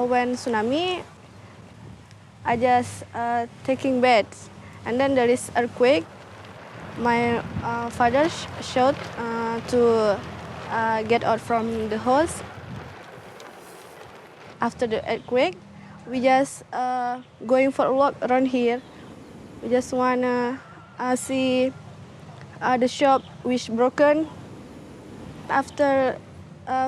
when tsunami, I just taking beds, and then there is earthquake. My father showed to get out from the house. After the earthquake, we just going for a walk around here. We just wanna see the shop which broken. After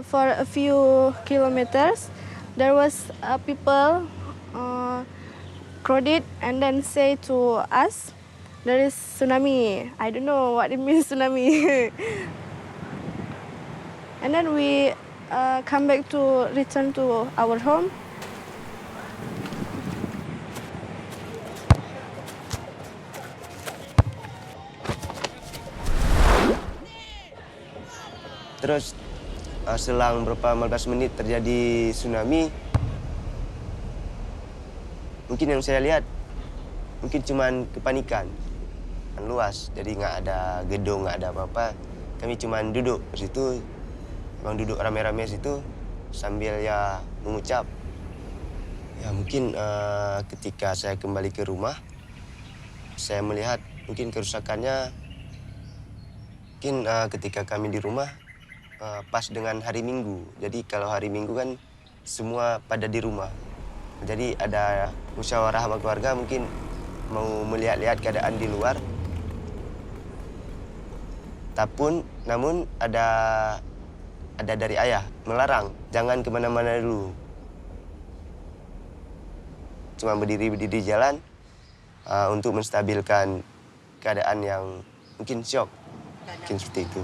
for a few kilometers, there was people crowded and then say to us, there is tsunami. I don't know what it means tsunami. And then we come back to return to our home. Terus selang berapa 15 menit terjadi tsunami. Mungkin yang saya lihat, mungkin cuman kepanikan. Luas, jadi nggak ada gedung, nggak ada apa-apa. Kami cuman duduk di situ, emang duduk rame-rame situ sambil ya mengucap. Ya mungkin ketika saya kembali ke rumah, saya melihat mungkin kerusakannya, mungkin ketika kami di rumah, pas dengan hari Minggu. Jadi kalau hari Minggu kan semua pada di rumah. Jadi ada musyawarah sama keluarga mungkin mau melihat-lihat keadaan di luar. Namun ada dari ayah melarang jangan kemana-mana dulu. Cuma berdiri di jalan untuk menstabilkan keadaan yang mungkin syok. Mungkin seperti itu.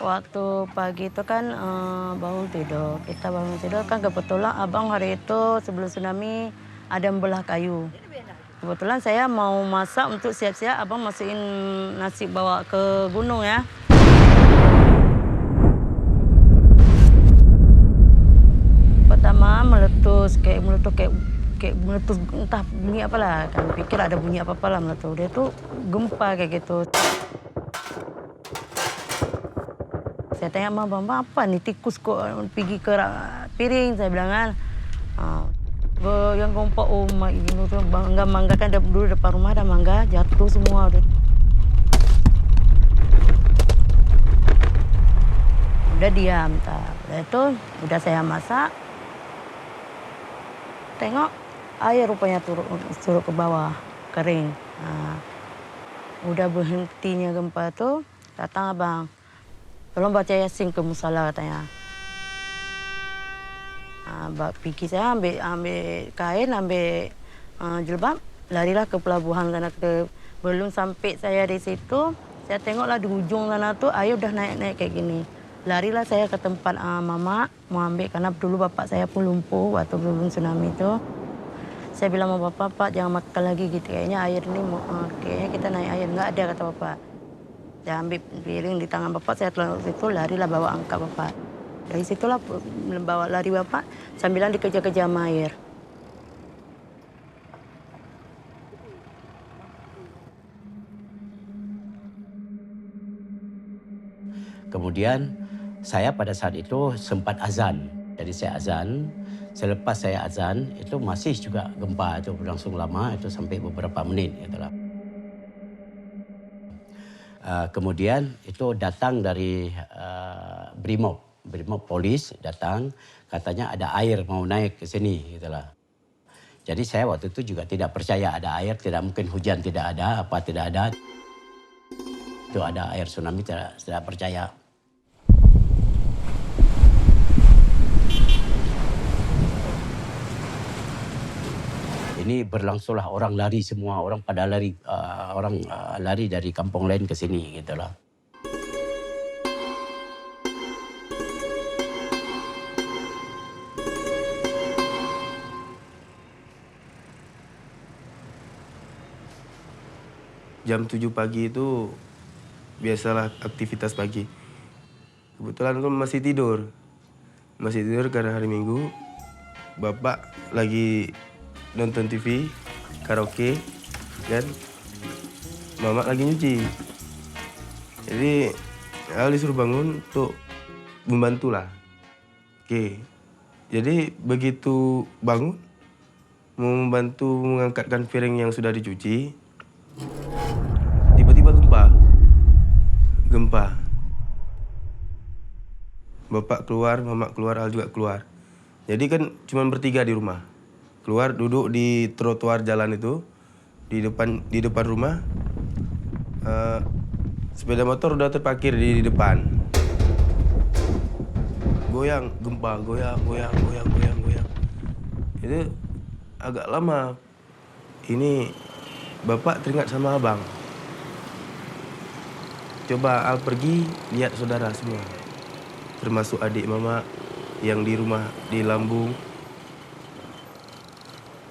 Waktu pagi itu kan bangun tidur. Kita bangun tidur kan kebetulan abang hari itu sebelum tsunami ada membelah kayu. Kebetulan saya mau masak untuk siap-siap abang masukin nasi bawa ke gunung ya. Pertama meletus kayak meletus entah bunyi apalah. Kami pikir ada bunyi apa-apalah meletus. Dia tuh gempa kayak gitu. Saya tanya sama Bang, apa nih tikus kok pergi ke piring, saya bilang kan. Yang kompak, oh ini tuh mangga kan dulu depan rumah ada mangga, jatuh semua. Udah diam, udah itu udah saya masak. Tengok air rupanya turun ke bawah, kering. Udah berhentinya gempa tuh, datang abang. Tolong baca Yasin ke musala katanya. Pergi saya ambil kain, ambil jilbab, larilah ke pelabuhan sana. Belum sampai saya di situ, saya tengoklah di ujung sana tuh air udah naik-naik kayak gini. Larilah saya ke tempat mama mau ambil karena dulu bapak saya pun lumpuh waktu belum tsunami itu. Saya bilang sama bapak, Pak jangan makan lagi gitu. Kayaknya air ini kayaknya kita naik air. Nggak ada kata bapak. Saya ambil piring di tangan bapak, saya telan situ, larilah bawa angkat bapak. Dari situlah bawa lari bapak, sambilan dikejar-kejar sama air. Kemudian saya pada saat itu sempat azan. Jadi saya azan, selepas saya azan itu masih juga gempa itu berlangsung lama, itu sampai beberapa menit itulah. Kemudian itu datang dari Brimob polis datang, katanya ada air mau naik ke sini gitulah. Jadi saya waktu itu juga tidak percaya ada air, tidak mungkin hujan tidak ada, apa tidak ada. Itu ada air tsunami tidak percaya. Ini berlangsunglah orang lari semua, orang pada lari, lari dari kampung lain ke sini gitulah. Jam 7 pagi itu biasalah aktivitas pagi. Kebetulan aku masih tidur. Masih tidur karena hari Minggu. Bapak lagi nonton TV, karaoke, dan mama lagi nyuci. Jadi aku disuruh bangun untuk membantulah. Oke. Jadi begitu bangun, mau membantu mengangkatkan piring yang sudah dicuci, tiba-tiba gempa. Bapak keluar, mama keluar, Al juga keluar. Jadi kan cuma bertiga di rumah. Keluar duduk di trotoar jalan itu, di depan rumah. Sepeda motor udah terparkir di depan. Goyang, gempa, goyang. Itu agak lama. Ini bapak teringat sama abang. Coba Al pergi lihat saudara semua. Termasuk adik mama yang di rumah di Lambung.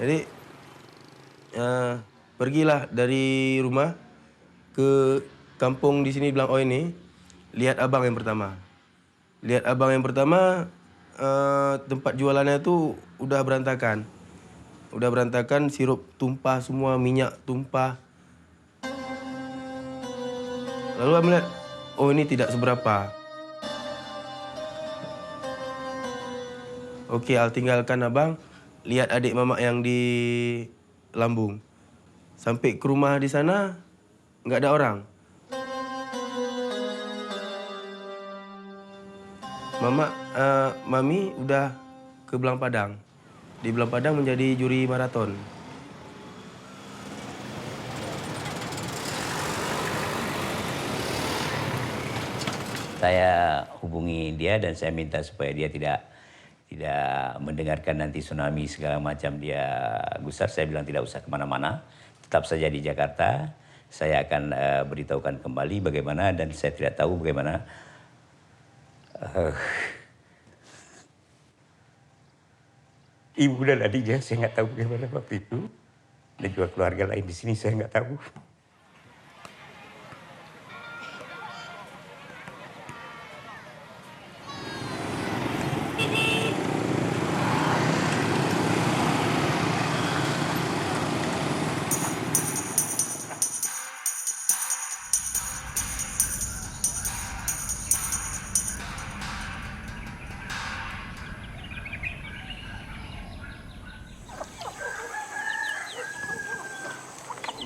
Jadi pergilah dari rumah ke kampung di sini Bilang ini, lihat abang yang pertama. Tempat jualannya itu udah berantakan. Sirup tumpah semua, minyak tumpah. Lalu abang lihat, oh ini tidak seberapa. Oke, Al tinggalkan abang, lihat adik mama yang di Lambung. Sampai ke rumah di sana, nggak ada orang. Mami udah ke Belang Padang. Di Belang Padang menjadi juri maraton. Saya hubungi dia dan saya minta supaya dia tidak mendengarkan nanti tsunami segala macam dia gusar. Saya bilang tidak usah kemana-mana, tetap saja di Jakarta. Saya akan beritahukan kembali bagaimana, dan saya tidak tahu bagaimana ibu dan adiknya. Saya nggak tahu bagaimana waktu itu, dan juga keluarga lain di sini saya nggak tahu.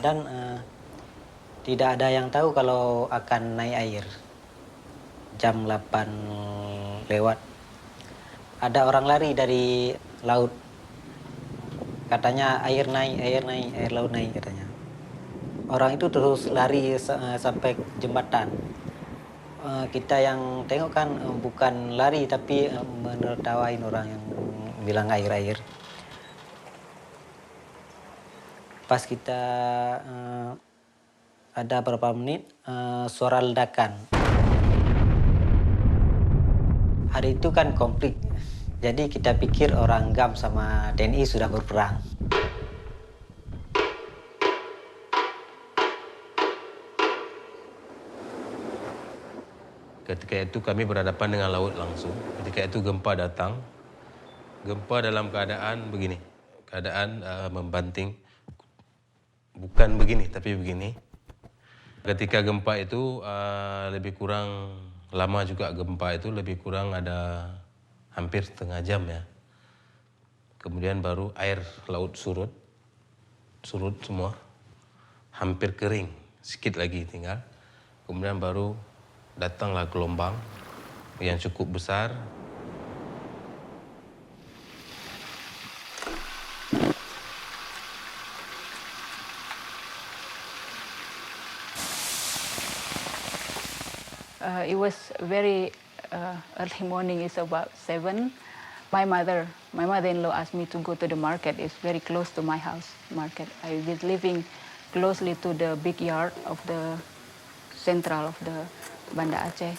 Dan tidak ada yang tahu kalau akan naik air. Jam 8 lewat. Ada orang lari dari laut. Katanya air laut naik katanya. Orang itu terus lari sampai jembatan. Kita yang tengok kan bukan lari tapi menertawain orang yang bilang air. Pas kita ada beberapa menit suara ledakan. Hari itu kan konflik, jadi kita pikir orang GAM sama TNI sudah berperang. Ketika itu kami berhadapan dengan laut langsung. Ketika itu gempa datang. Gempa dalam keadaan begini. Keadaan membanting. Bukan begini, tapi begini. Ketika gempa itu lebih kurang lama juga gempa itu, lebih kurang ada hampir setengah jam ya. Kemudian baru air laut surut semua. Hampir kering, sedikit lagi tinggal. Kemudian baru datanglah gelombang yang cukup besar. It was very early morning. It's about 7. My mother-in-law asked me to go to the market. It's very close to my house, market. I was living closely to the big yard of the central of the Banda Aceh.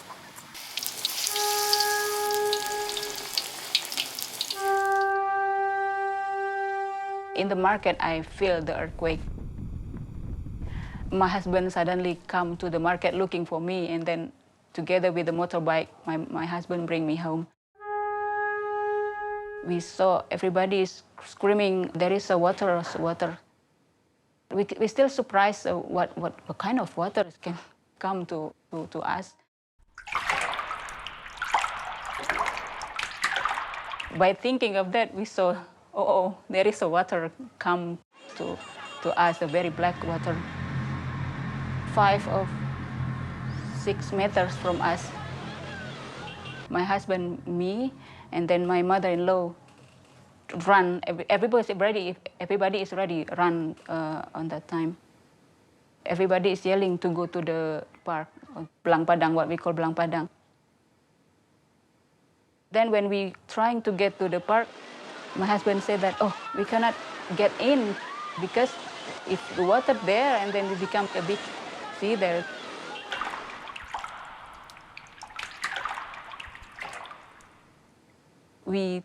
In the market, I feel the earthquake. My husband suddenly come to the market looking for me, and then together with the motorbike, my husband bring me home. We saw everybody is screaming, there is a water, water. We still surprised what kind of water can come to us. By thinking of that, we saw, oh, there is a water come to us, a very black water. 5 or 6 meters from us. My husband, me, and then my mother-in-law run. Everybody is ready, run on that time. Everybody is yelling to go to the park, Belang Padang, what we call Belang Padang. Then when we trying to get to the park, my husband said that, oh, we cannot get in because if the water there and then we become a big sea there. We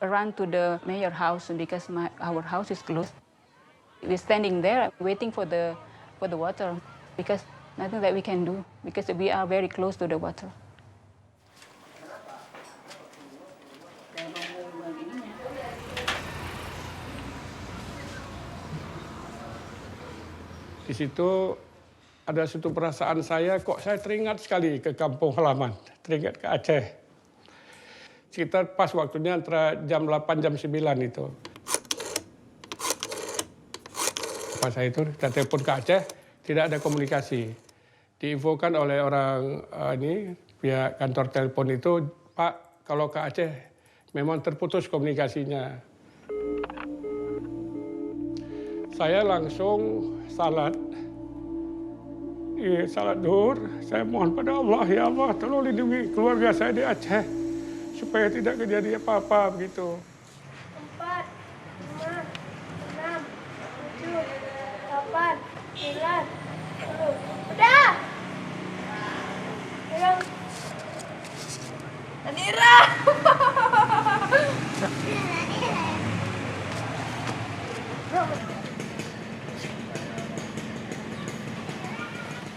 ran to the mayor house because our house is closed. We're standing there waiting for the water because nothing that we can do because we are very close to the water. Di situ ada satu perasaan saya, kok saya teringat sekali ke kampung halaman, teringat ke Aceh. Sekitar pas waktunya antara jam 8, jam 9 itu. Pas saya itu kita telepon ke Aceh, tidak ada komunikasi. Diinfokan oleh orang pihak kantor telepon itu, Pak, kalau ke Aceh memang terputus komunikasinya. Saya langsung salat duhur. Saya mohon pada Allah, ya Allah, tolong lindungi keluarga saya di Aceh supaya tidak kejadian apa-apa begitu. 4, 5, 6, 7, 8, 9, 10. Udah! Ayo. Nadira!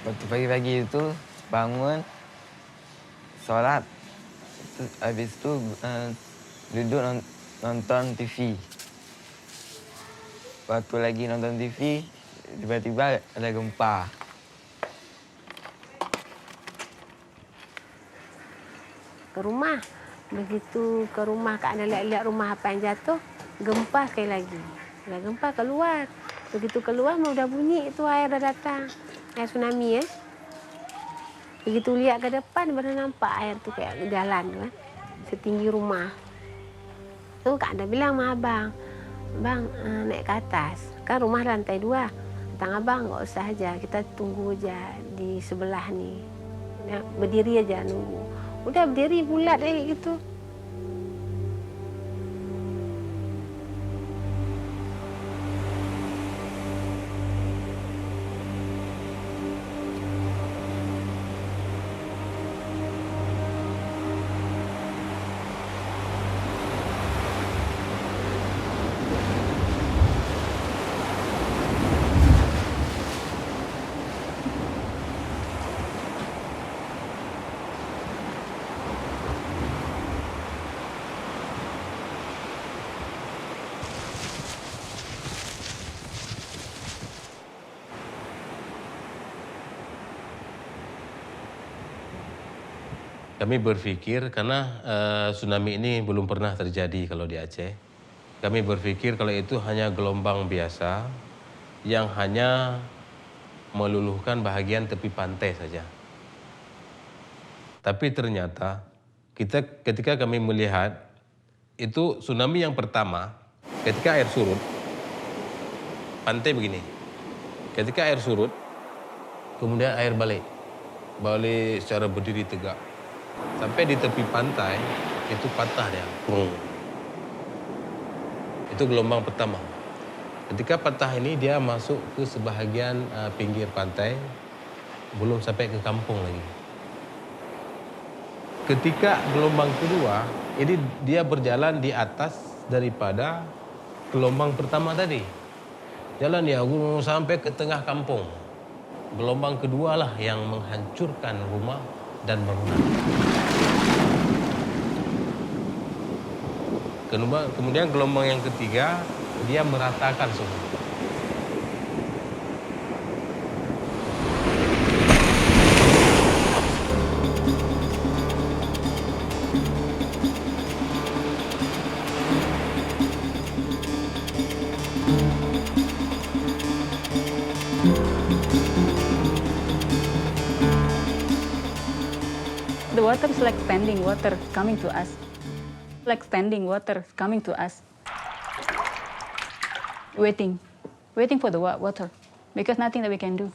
Waktu pagi-pagi itu bangun, sholat, habis itu duduk nonton TV. Waktu lagi nonton TV, tiba-tiba ada gempa. Ke rumah, begitu ke rumah, keadaan lihat rumah apa yang jatuh, gempa sekali lagi. Udah gempa keluar, begitu keluar mau udah bunyi itu air dah datang. Air tsunami ya. Begitu lihat ke depan baru nampak air tuh kayak jalan kan. Setinggi rumah. Tuh Kak Anda bilang sama abang, Bang naik ke atas. Kan rumah lantai 2. Kata abang nggak usah aja, kita tunggu aja di sebelah nih. Ya, berdiri aja nunggu. Udah berdiri bulat kayak gitu. Kami berpikir karena tsunami ini belum pernah terjadi kalau di Aceh. Kami berpikir kalau itu hanya gelombang biasa yang hanya meluluhkan bahagian tepi pantai saja. Tapi ternyata ketika kami melihat itu tsunami yang pertama ketika air surut, pantai begini. Ketika air surut, kemudian air balik secara berdiri tegak. Sampai di tepi pantai, itu patah dia. Itu gelombang pertama. Ketika patah ini, dia masuk ke sebahagian pinggir pantai, belum sampai ke kampung lagi. Ketika gelombang kedua, ini dia berjalan di atas daripada gelombang pertama tadi. Jalan dia sampai ke tengah kampung. Gelombang kedua lah yang menghancurkan rumah dan bangunan. Kemudian gelombang yang ketiga, dia meratakan semua. The water is like standing water coming to us. Like standing water coming to us. Waiting for the water, because nothing that we can do.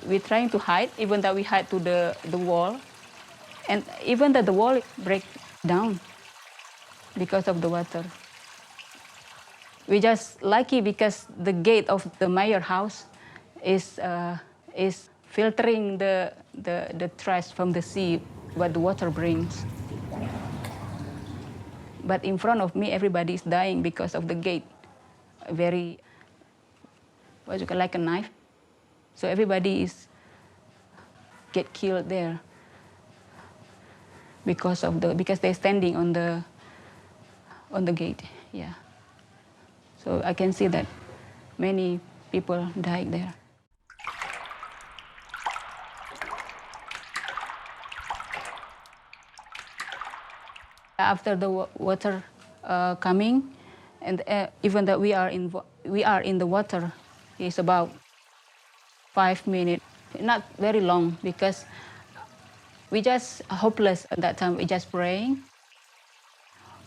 We're trying to hide, even that we hide to the wall, and even that the wall break down because of the water. We just lucky because the gate of the mayor house is filtering the trash from the sea, what the water brings. But in front of me, everybody is dying because of the gate. Very, like a knife. So everybody is get killed there because they're standing on the gate. Yeah. So I can see that many people died there. After the water coming, and even that we are in the water, it's about 5 minutes, not very long, because we just hopeless at that time. We just praying.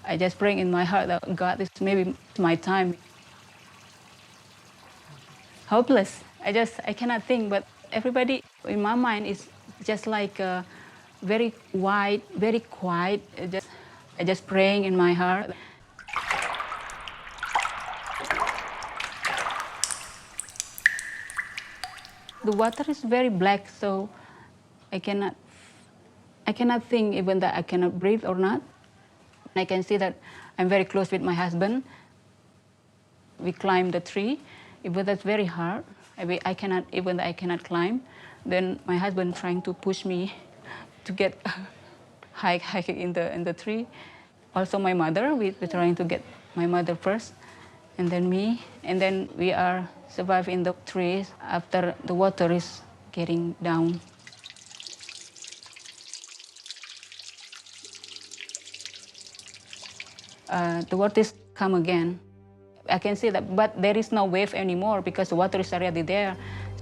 I just praying in my heart that God, this maybe my time. Hopeless. I cannot think, but everybody in my mind is just like very wide, very quiet. I just praying in my heart. The water is very black, so I cannot think even that I cannot breathe or not. I can see that I'm very close with my husband. We climb the tree, even that's very hard. I cannot climb. Then my husband trying to push me to get hike in the tree. Also my mother, we're trying to get my mother first, and then me, and then we are surviving the trees after the water is getting down. The water is come again. I can see that, but there is no wave anymore because the water is already there.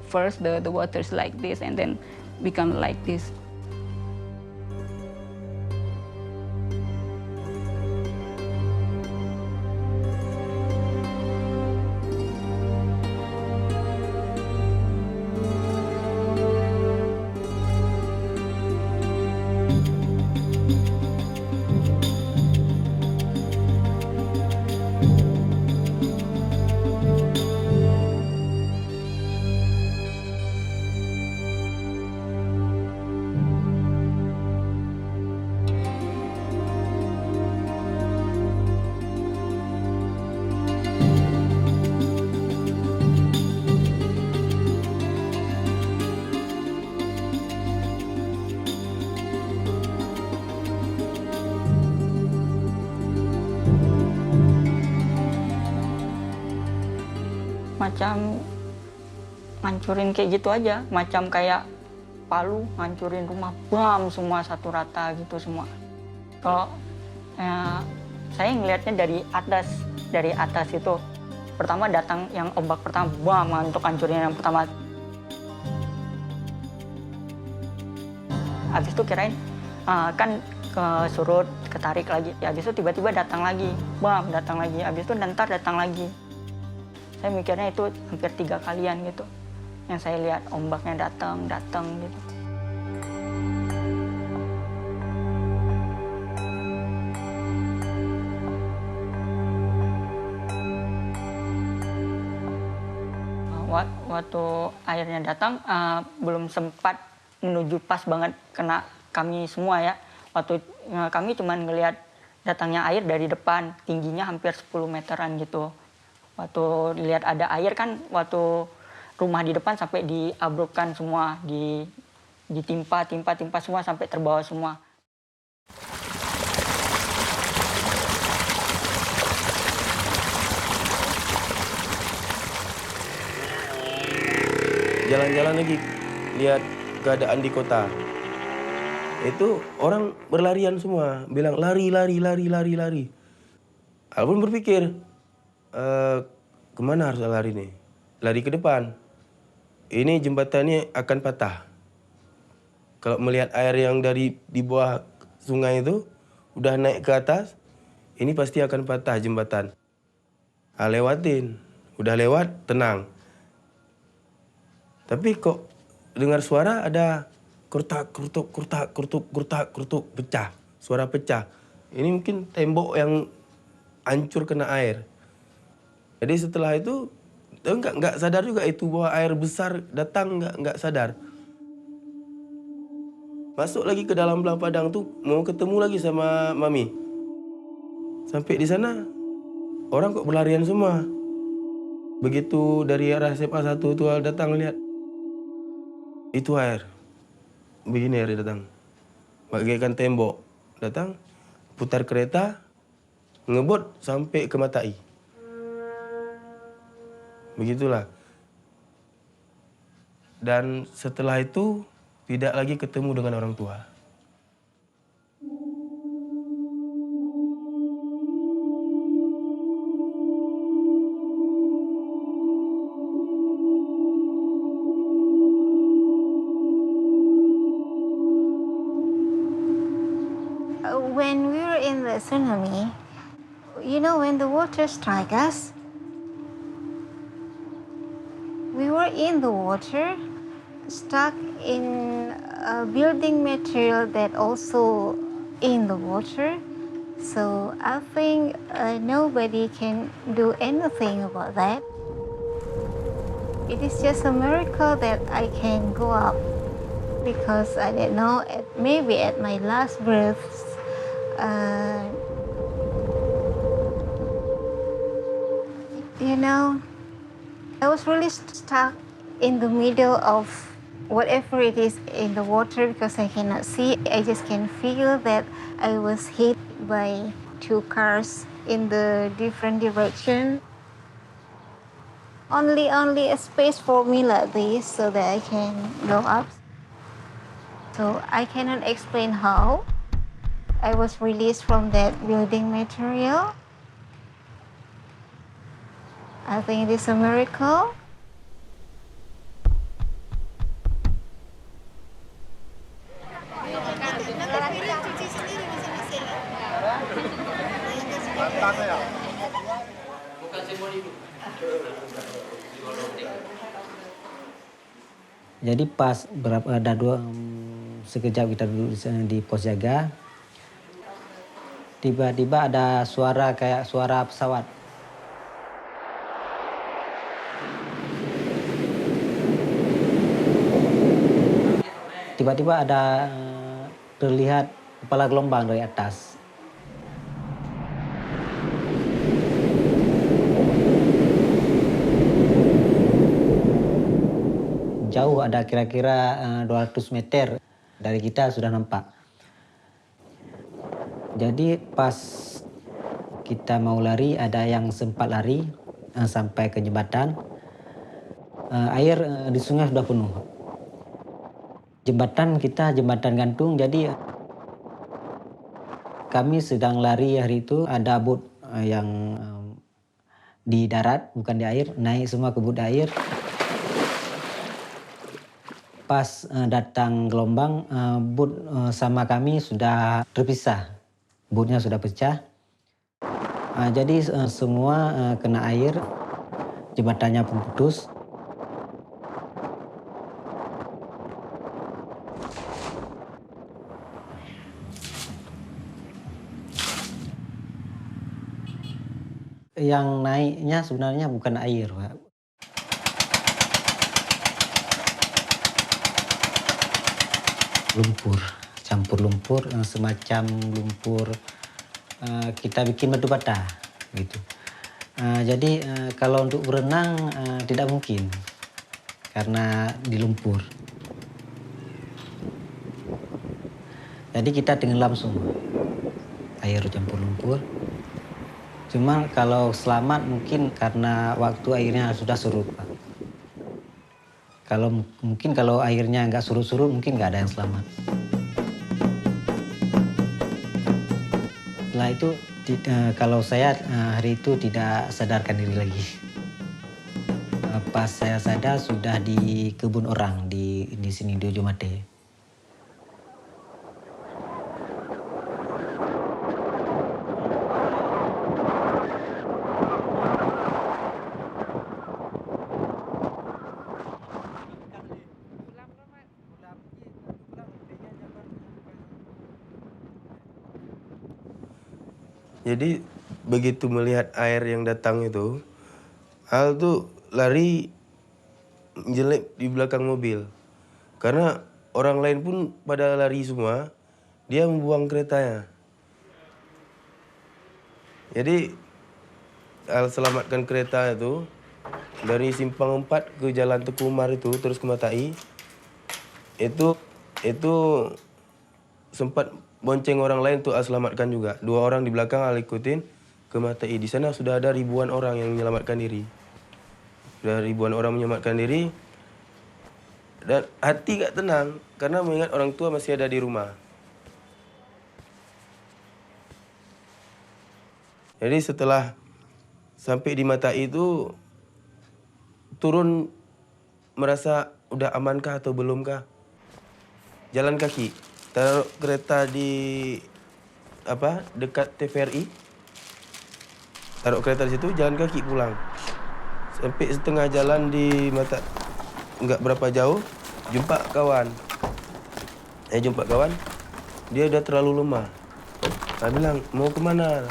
First, the water is like this, and then become like this. Macam ngancurin kayak gitu aja, macam kayak palu ngancurin rumah, bam, semua satu rata gitu semua. Kalau saya ngelihatnya dari atas itu, pertama datang yang ombak pertama, bam, untuk hancurin yang pertama. Habis itu kirain kan ke surut, ketarik lagi. Ya, habis itu tiba-tiba datang lagi, bam, datang lagi. Habis itu ntar datang lagi. Saya mikirnya itu hampir 3 kalian gitu. Yang saya lihat ombaknya datang gitu. Waktu airnya datang, belum sempat menuju pas banget kena kami semua ya. Waktu kami cuma ngelihat datangnya air dari depan, tingginya hampir 10 meteran gitu. Waktu lihat ada air kan, waktu rumah di depan sampai diabrukkan semua, ditimpa semua sampai terbawa semua. jalan-jalan lagi, lihat keadaan di kota. Itu orang berlarian semua, bilang lari. Aku pun berpikir, kemana harus lari nih? Lari ke depan. Ini jembatannya akan patah. Kalau melihat air yang dari di bawah sungai itu, udah naik ke atas, ini pasti akan patah jembatan. Lewatin, udah lewat, tenang. Tapi kok dengar suara ada kurtak, pecah. Suara pecah. Ini mungkin tembok yang hancur kena air. Jadi setelah itu, enggak sadar juga itu bahwa air besar datang, enggak sadar. Masuk lagi ke dalam belah padang tuh, mau ketemu lagi sama Mami. Sampai di sana, orang kok berlarian semua. Begitu dari arah SMA 1 itu datang lihat. Itu air. Begini air datang. Bagaikan tembok. Datang, putar kereta, ngebut sampai ke Matai. Begitulah. Dan setelah itu, tidak lagi ketemu dengan orang tua. When we were in the tsunami, you know, when the water strike us, we were in the water, stuck in a building material that also in the water. So I think nobody can do anything about that. It is just a miracle that I can go up, because I don't know, maybe at my last breath, you know, I was really stuck in the middle of whatever it is in the water, because I cannot see. I just can feel that I was hit by two cars in the different direction. Only a space for me like this so that I can go up. So I cannot explain how I was released from that building material. I think it is a miracle. Jadi pas ada sekejap kita duduk di pos jaga, tiba-tiba ada suara kayak suara pesawat. Tiba-tiba ada terlihat kepala gelombang dari atas. Jauh, ada kira-kira 200 meter dari kita sudah nampak. Jadi pas kita mau lari, ada yang sempat lari sampai ke jembatan. Air di sungai sudah penuh. Jembatan kita jembatan gantung, jadi kami sedang lari hari itu, ada boot yang di darat, bukan di air, naik semua ke boot air. Pas datang gelombang, boot sama kami sudah terpisah. Bootnya sudah pecah. Jadi semua kena air, jembatannya pun putus. Yang naiknya sebenarnya bukan air, Pak. Lumpur, campur lumpur, semacam lumpur kita bikin batu bata gitu. Jadi kalau untuk berenang tidak mungkin karena di lumpur. Jadi kita tenggelam semua, air campur lumpur. Cuma kalau selamat mungkin karena waktu airnya sudah surut, Pak. Mungkin kalau airnya nggak surut-surut mungkin nggak ada yang selamat. Setelah itu kalau saya hari itu tidak sadarkan diri lagi. Pas saya sadar sudah di kebun orang di sini di Ujung Mate. Jadi begitu melihat air yang datang itu, Al tuh lari jelek di belakang mobil. Karena orang lain pun pada lari semua, dia membuang keretanya. Jadi Al selamatkan kereta itu dari simpang 4 ke jalan Teguh Umar itu terus ke Matai. Itu sempat bonceng orang lain tuh Al selamatkan juga. 2 orang di belakang Al ikutin ke Matai. Di sana sudah ada ribuan orang yang menyelamatkan diri. Sudah ribuan orang menyelamatkan diri. Dan hati gak tenang karena mengingat orang tua masih ada di rumah. Jadi setelah sampai di Matai itu turun merasa udah amankah atau belumkah? Jalan kaki, taruh kereta di dekat TVRI. Taruh kereta di situ, jalan kaki pulang. Sampai setengah jalan di enggak berapa jauh, jumpa kawan. Jumpa kawan, dia udah terlalu lemah. Saya bilang, mau kemana?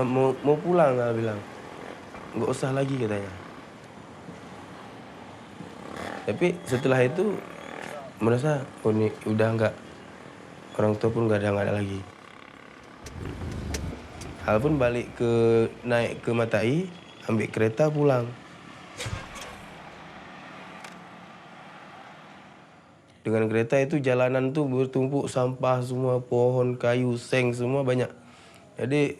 Mau pulang, saya bilang. Nggak usah lagi katanya. Tapi setelah itu merasa, oh ini udah nggak, orang tua pun nggak ada lagi. Hal pun naik ke Matai, ambil kereta pulang. Dengan kereta itu jalanan tuh bertumpuk sampah semua, pohon, kayu, seng semua banyak. Jadi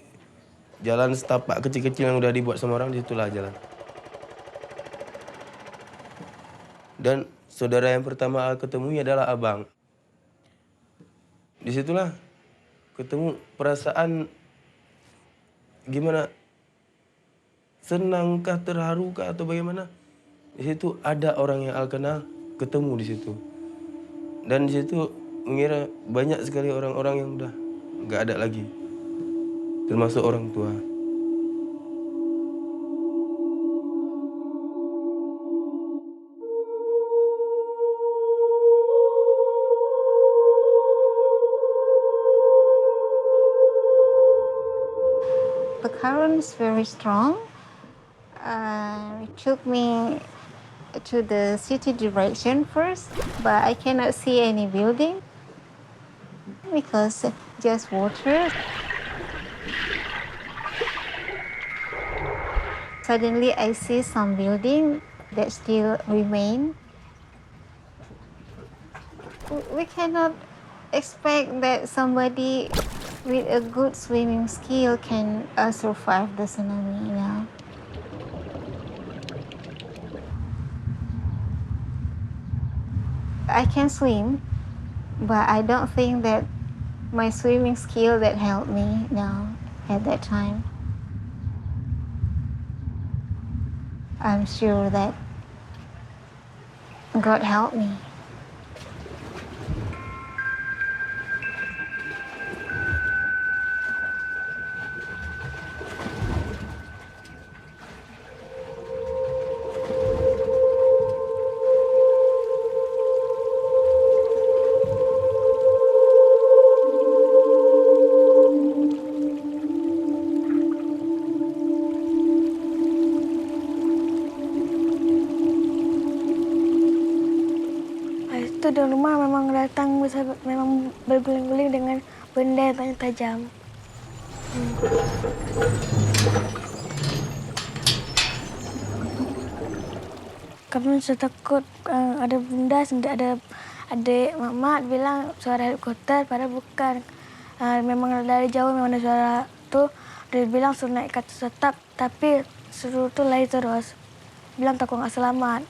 jalan setapak kecil-kecil yang udah dibuat sama orang, disitulah jalan. Dan saudara yang pertama Al ketemui adalah abang. Disitulah ketemu perasaan gimana, senangkah, terharukah atau bagaimana. Di situ ada orang yang Al kenal, ketemu di situ. Dan di situ mengira banyak sekali orang-orang yang udah nggak ada lagi, termasuk orang tua. The current is very strong. It took me to the city direction first, but I cannot see any building because just water. Suddenly I see some building that still remain. We cannot expect that somebody with a good swimming skill can survive the tsunami, you know. I can swim, but I don't think that my swimming skill that helped me now at that time. I'm sure that God helped me. Itu di rumah memang datang memang berguling-guling dengan benda yang tajam. Kami sudah takut ada benda, ada adik mama bilang suara helikopter, padahal bukan. Memang dari jauh memang ada suara tuh, dia bilang suruh naik ke atas atap, tapi suruh tuh lari terus. Bilang takut nggak selamat.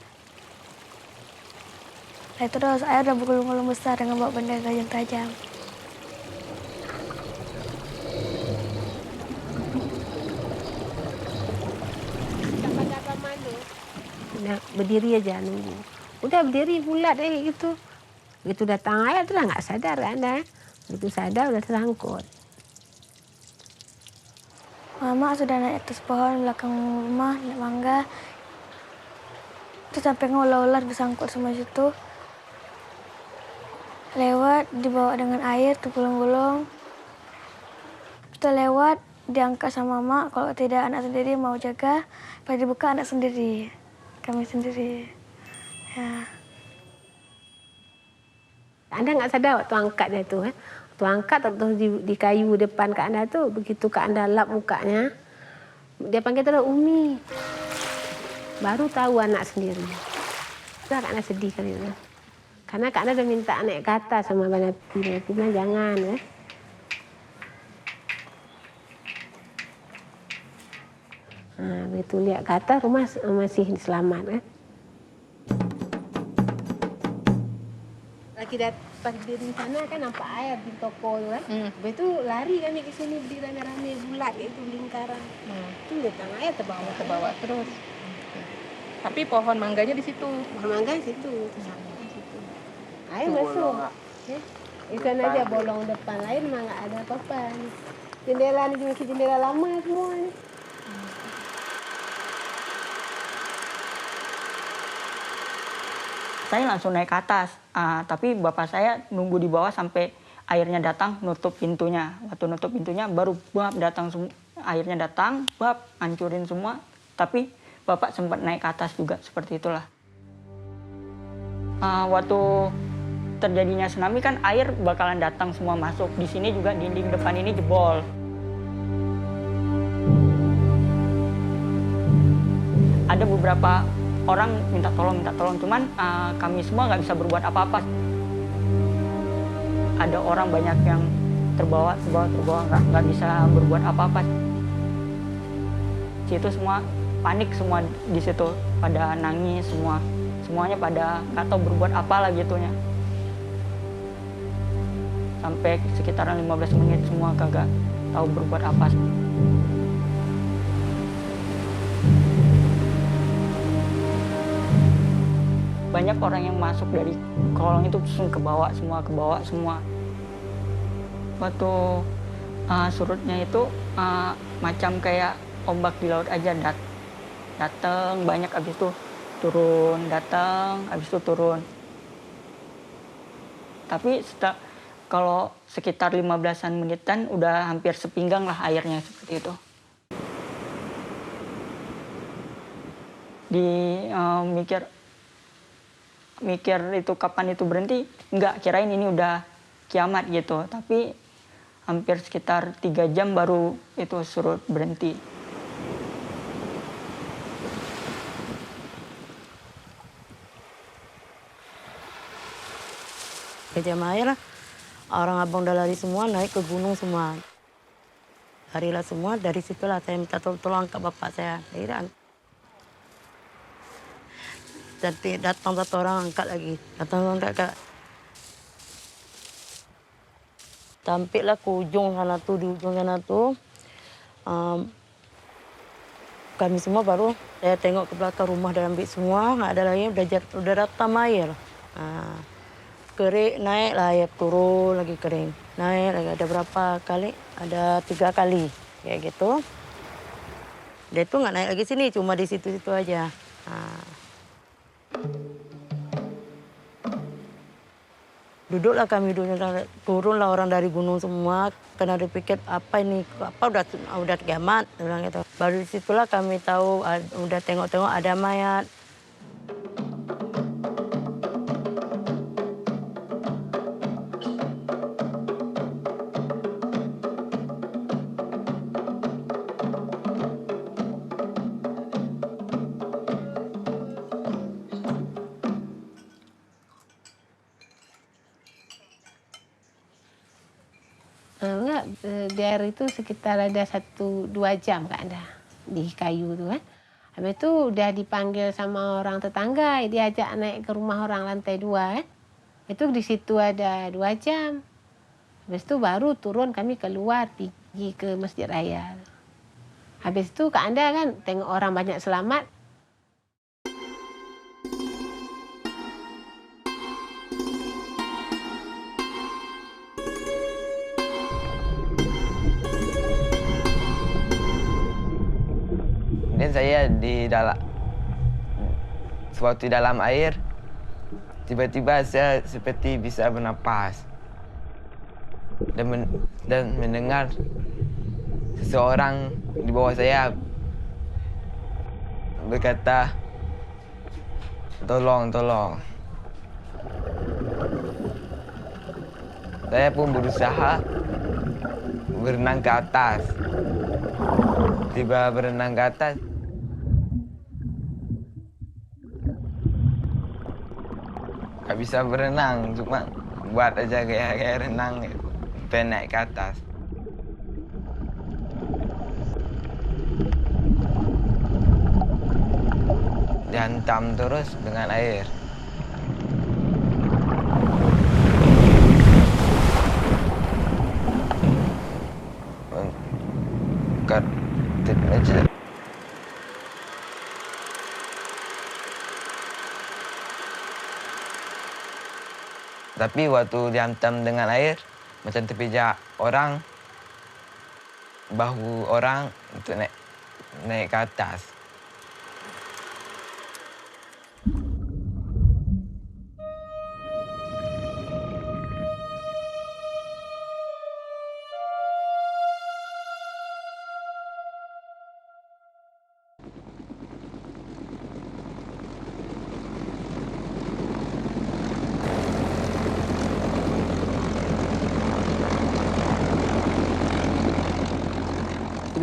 Nah, terus air udah bergulung-gulung besar dengan bawa benda yang tajam. Udah berdiri aja nunggu. Udah berdiri bulat gitu. Begitu datang air tuh nggak sadar kan dah. Begitu sadar udah tersangkut. Mama sudah naik atas pohon belakang rumah, naik mangga. Terus sampai ular-ular disangkut semua situ. Lewat, dibawa dengan air, tergulung-gulung. Setelah lewat, diangkat sama mama. Kalau tidak anak sendiri mau jaga, pas dibuka anak sendiri. Kami sendiri. Ya. Anda nggak sadar waktu angkat dia tuh. Waktu angkat terus di kayu depan Kak Anda tuh, begitu Kak Anda lap mukanya, dia panggil terus Umi. Baru tahu anak sendiri. Kak Anda sedih kali itu. Karena Kak Anda udah minta naik ke atas sama Banapi. Dia bilang jangan ya. Nah, begitu lihat ke atas rumah masih selamat kan. Lagi pas di sana kan nampak air di toko tu kan. Habis tu lari kami ke sini berdiri rame-rame bulat itu lingkaran. Tu datang air terbawa terus. Tapi pohon mangganya di situ. Pohon mangga di situ. Air masuk. Di sana aja bolong depan lain memang nggak ada apa-apa. Jendela ni masih jendela lama semua ni. Saya langsung naik ke atas, tapi bapak saya nunggu di bawah sampai airnya datang, nutup pintunya. Waktu nutup pintunya baru bab datang airnya datang, bab hancurin semua. Tapi bapak sempat naik ke atas juga, seperti itulah. Waktu terjadinya tsunami kan air bakalan datang semua masuk. Di sini juga dinding depan ini jebol. Ada beberapa orang minta tolong, cuman kami semua nggak bisa berbuat apa-apa. Ada orang banyak yang terbawa, nggak bisa berbuat apa-apa. Situ semua panik semua di situ, pada nangis semuanya pada nggak tahu berbuat apa lah gitunya. Sampai sekitaran 15 menit semua kagak tahu berbuat apa. Banyak orang yang masuk dari kolong itu langsung ke bawah semua. Waktu surutnya itu macam kayak ombak di laut aja, datang banyak, habis itu turun, datang, habis itu turun. Tapi kalau sekitar 15-an menitan udah hampir sepinggang lah airnya seperti itu. Mikir itu kapan itu berhenti, enggak, kirain ini udah kiamat gitu. Tapi hampir sekitar 3 jam baru itu surut berhenti. Kejam air lah, orang abang udah lari semua, naik ke gunung semua. Larilah semua, dari situlah saya minta tolong ke bapak saya. Jadi datang satu orang angkat lagi, Sampailah ke ujung sana tuh, di ujung sana tuh. Kami semua baru, saya tengok ke belakang rumah dan ambil semua, nggak ada lagi, udah datang air. Kering, naik lah air, turun lagi kering. Naik lagi, ada berapa kali? Ada 3 kali, kayak gitu. Dia itu nggak naik lagi sini, cuma di situ-situ aja. Duduklah kami, turunlah orang dari gunung semua, karena dipikir apa ini, apa udah kiamat, bilang gitu. Baru disitulah kami tahu, udah tengok-tengok ada mayat. Di air itu sekitar ada 1-2 jam Kak Anda di kayu tu kan. Habis tu udah dipanggil sama orang tetangga, diajak naik ke rumah orang lantai 2 kan. Itu di situ ada 2 jam. Habis tu baru turun kami keluar pergi ke Masjid Raya. Habis tu Kak Anda kan tengok orang banyak selamat. Dan saya di dalam sewaktu dalam air, tiba-tiba saya seperti bisa bernapas dan mendengar seseorang di bawah saya berkata, "Tolong, tolong." Saya pun berusaha berenang ke atas. Tiba berenang ke atas, nggak bisa berenang, cuma buat aja kayak renang, pengen naik ke atas. Dihantam terus dengan air. Tapi waktu dihantam dengan air, macam terpijak orang, bahu orang untuk naik ke atas.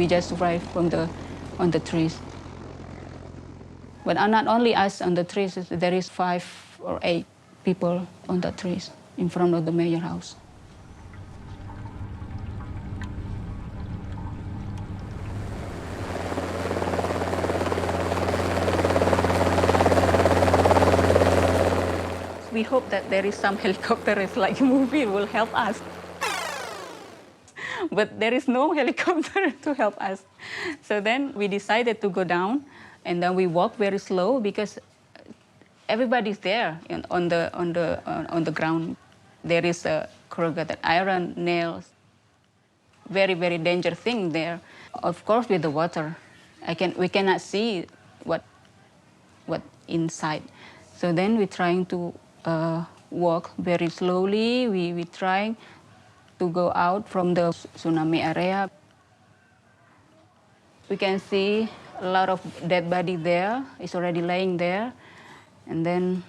We just survive on the trees. But not only us on the trees, there is 5 or 8 people on the trees in front of the mayor house. We hope that there is some helicopter, it's like a movie, will help us. But there is no helicopter to help us. So then we decided to go down, and then we walk very slow because everybody's there on the ground. There is a corrugated iron, nails, very, very dangerous thing there. Of course, with the water, we cannot see what inside. So then we're trying to walk very slowly. We trying to go out from the tsunami area. We can see a lot of dead body there. It's already laying there. And then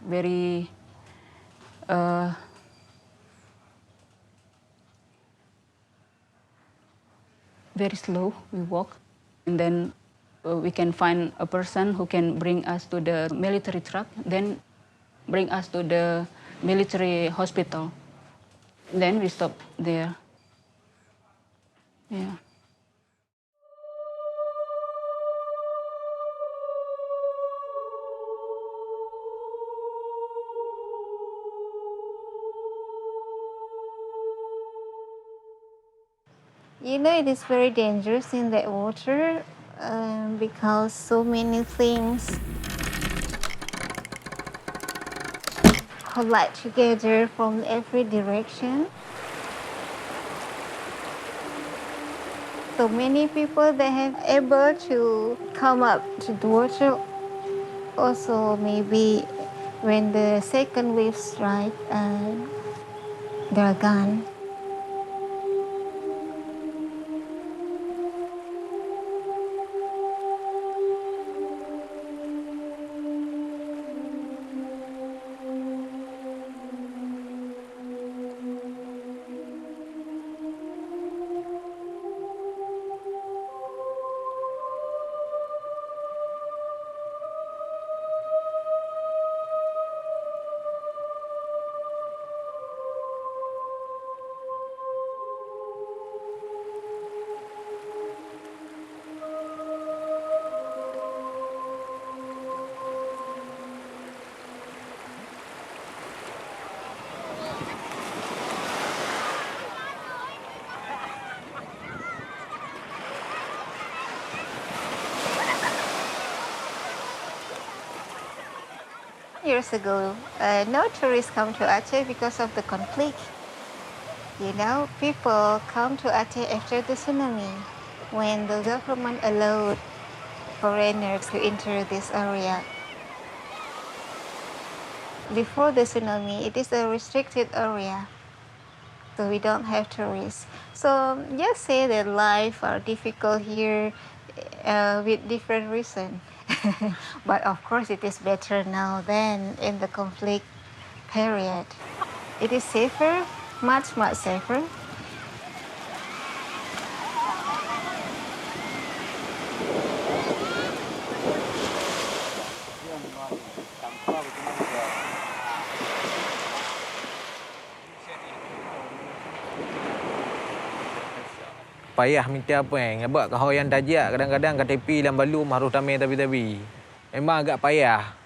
very very slow we walk. And then we can find a person who can bring us to the military truck, then bring us to the military hospital. Then we stop there. Yeah. You know, it is very dangerous in that water because so many things collide together from every direction. So many people they have able to come up to the water. Also, maybe when the second wave strike, they're gone. years ago, no tourists come to Aceh because of the conflict. You know, people come to Aceh after the tsunami, when the government allowed foreigners to enter this area. Before the tsunami, it is a restricted area, so we don't have tourists. So just say that life are difficult here with different reasons. But of course, it is better now than in the conflict period. It is safer, much safer. Payah minta apa sebab kalau yang tajak kadang-kadang kat tepi dan balum harus tamai tapi-tapi. Memang agak payah.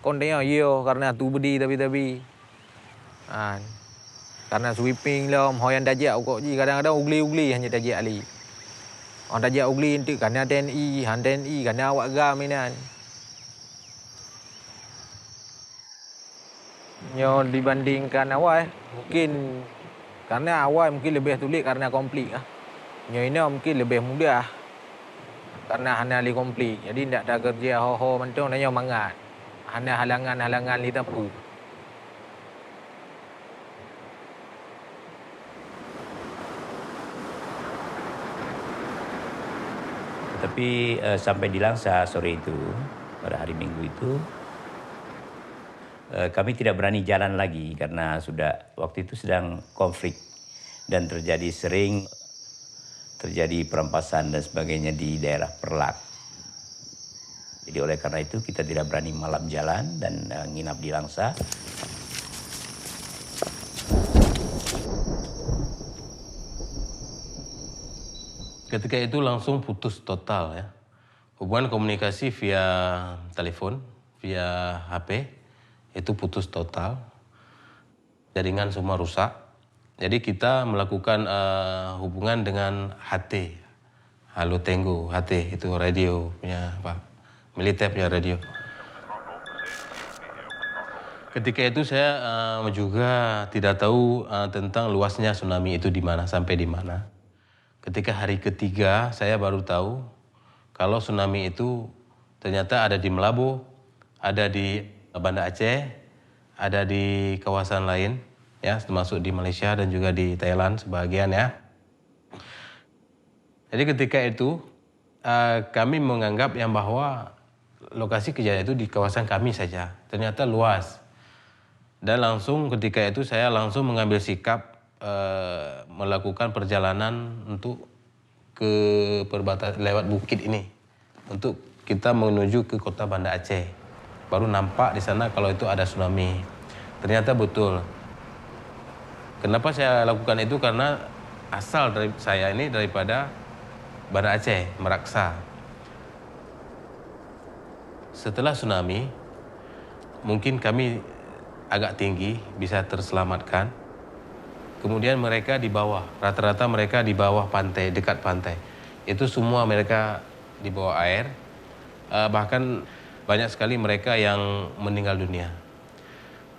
Kon tengok yo karena tu bedi tapi-tapi. Karena sweeping lah yang tajak kok ji kadang-kadang ugli hanya tajak ali. Orang tajak ugli itu karena TNI karena awak gam mainan. Yo dibandingkan awal mungkin karena awal mungkin lebih sulit karena konflik ah. Ini mungkin lebih mudah karena hanya li komplit. Jadi tidak ada kerja ho-ho mentong nanya mangat. Hanya halangan-halangan li tapu. Tapi sampai di Langsa sore itu, pada hari Minggu itu, kami tidak berani jalan lagi karena waktu itu sedang konflik dan sering terjadi perampasan dan sebagainya di daerah Perlak. Jadi oleh karena itu kita tidak berani malam jalan dan nginap di Langsa. Ketika itu langsung putus total ya. Hubungan komunikasi via telepon, via HP itu putus total. Jaringan semua rusak. Jadi kita melakukan hubungan dengan HT, Halo Tenggo, HT itu radio punya militer punya radio. Ketika itu saya juga tidak tahu tentang luasnya tsunami itu di mana sampai di mana. Ketika hari ketiga saya baru tahu kalau tsunami itu ternyata ada di Melabo, ada di Banda Aceh, ada di kawasan lain. Ya, termasuk di Malaysia dan juga di Thailand sebagian ya. Jadi ketika itu kami menganggap yang bahwa lokasi kejadian itu di kawasan kami saja. Ternyata luas. Dan langsung ketika itu saya langsung mengambil sikap melakukan perjalanan untuk ke perbatasan lewat bukit ini untuk kita menuju ke kota Banda Aceh. Baru nampak di sana kalau itu ada tsunami. Ternyata betul. Kenapa saya lakukan itu? Karena asal dari saya ini daripada Banda Aceh, Meraksa. Setelah tsunami, mungkin kami agak tinggi, bisa terselamatkan. Kemudian mereka di bawah, rata-rata mereka di bawah pantai, dekat pantai. Itu semua mereka di bawah air. Bahkan banyak sekali mereka yang meninggal dunia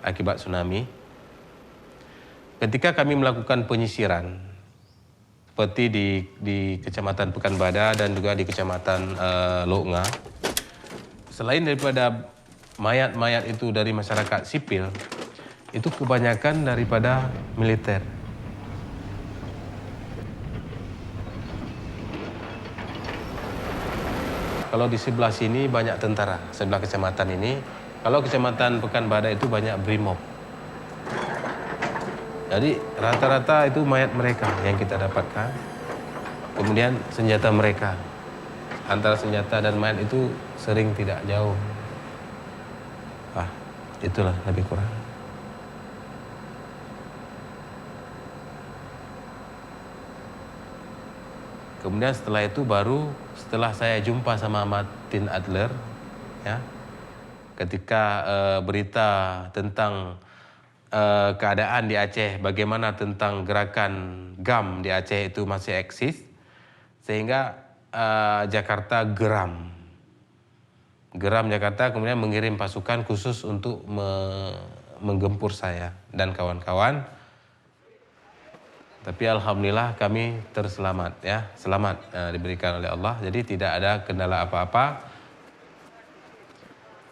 akibat tsunami. Ketika kami melakukan penyisiran, seperti di Kecamatan Pekanbadak dan juga di Kecamatan Lok Nga, selain daripada mayat-mayat itu dari masyarakat sipil, itu kebanyakan daripada militer. Kalau di sebelah sini banyak tentara, sebelah kecamatan ini. Kalau Kecamatan Pekanbadak itu banyak Brimob. Jadi rata-rata itu mayat mereka yang kita dapatkan. Kemudian senjata mereka. Antara senjata dan mayat itu sering tidak jauh. Itulah lebih kurang. Kemudian setelah itu setelah saya jumpa sama Martin Adler, ya, ketika berita tentang keadaan di Aceh, bagaimana tentang gerakan GAM di Aceh itu masih eksis, sehingga Jakarta geram. Geram Jakarta kemudian mengirim pasukan khusus untuk menggempur saya dan kawan-kawan. Tapi alhamdulillah kami terselamat ya, selamat diberikan oleh Allah. Jadi tidak ada kendala apa-apa.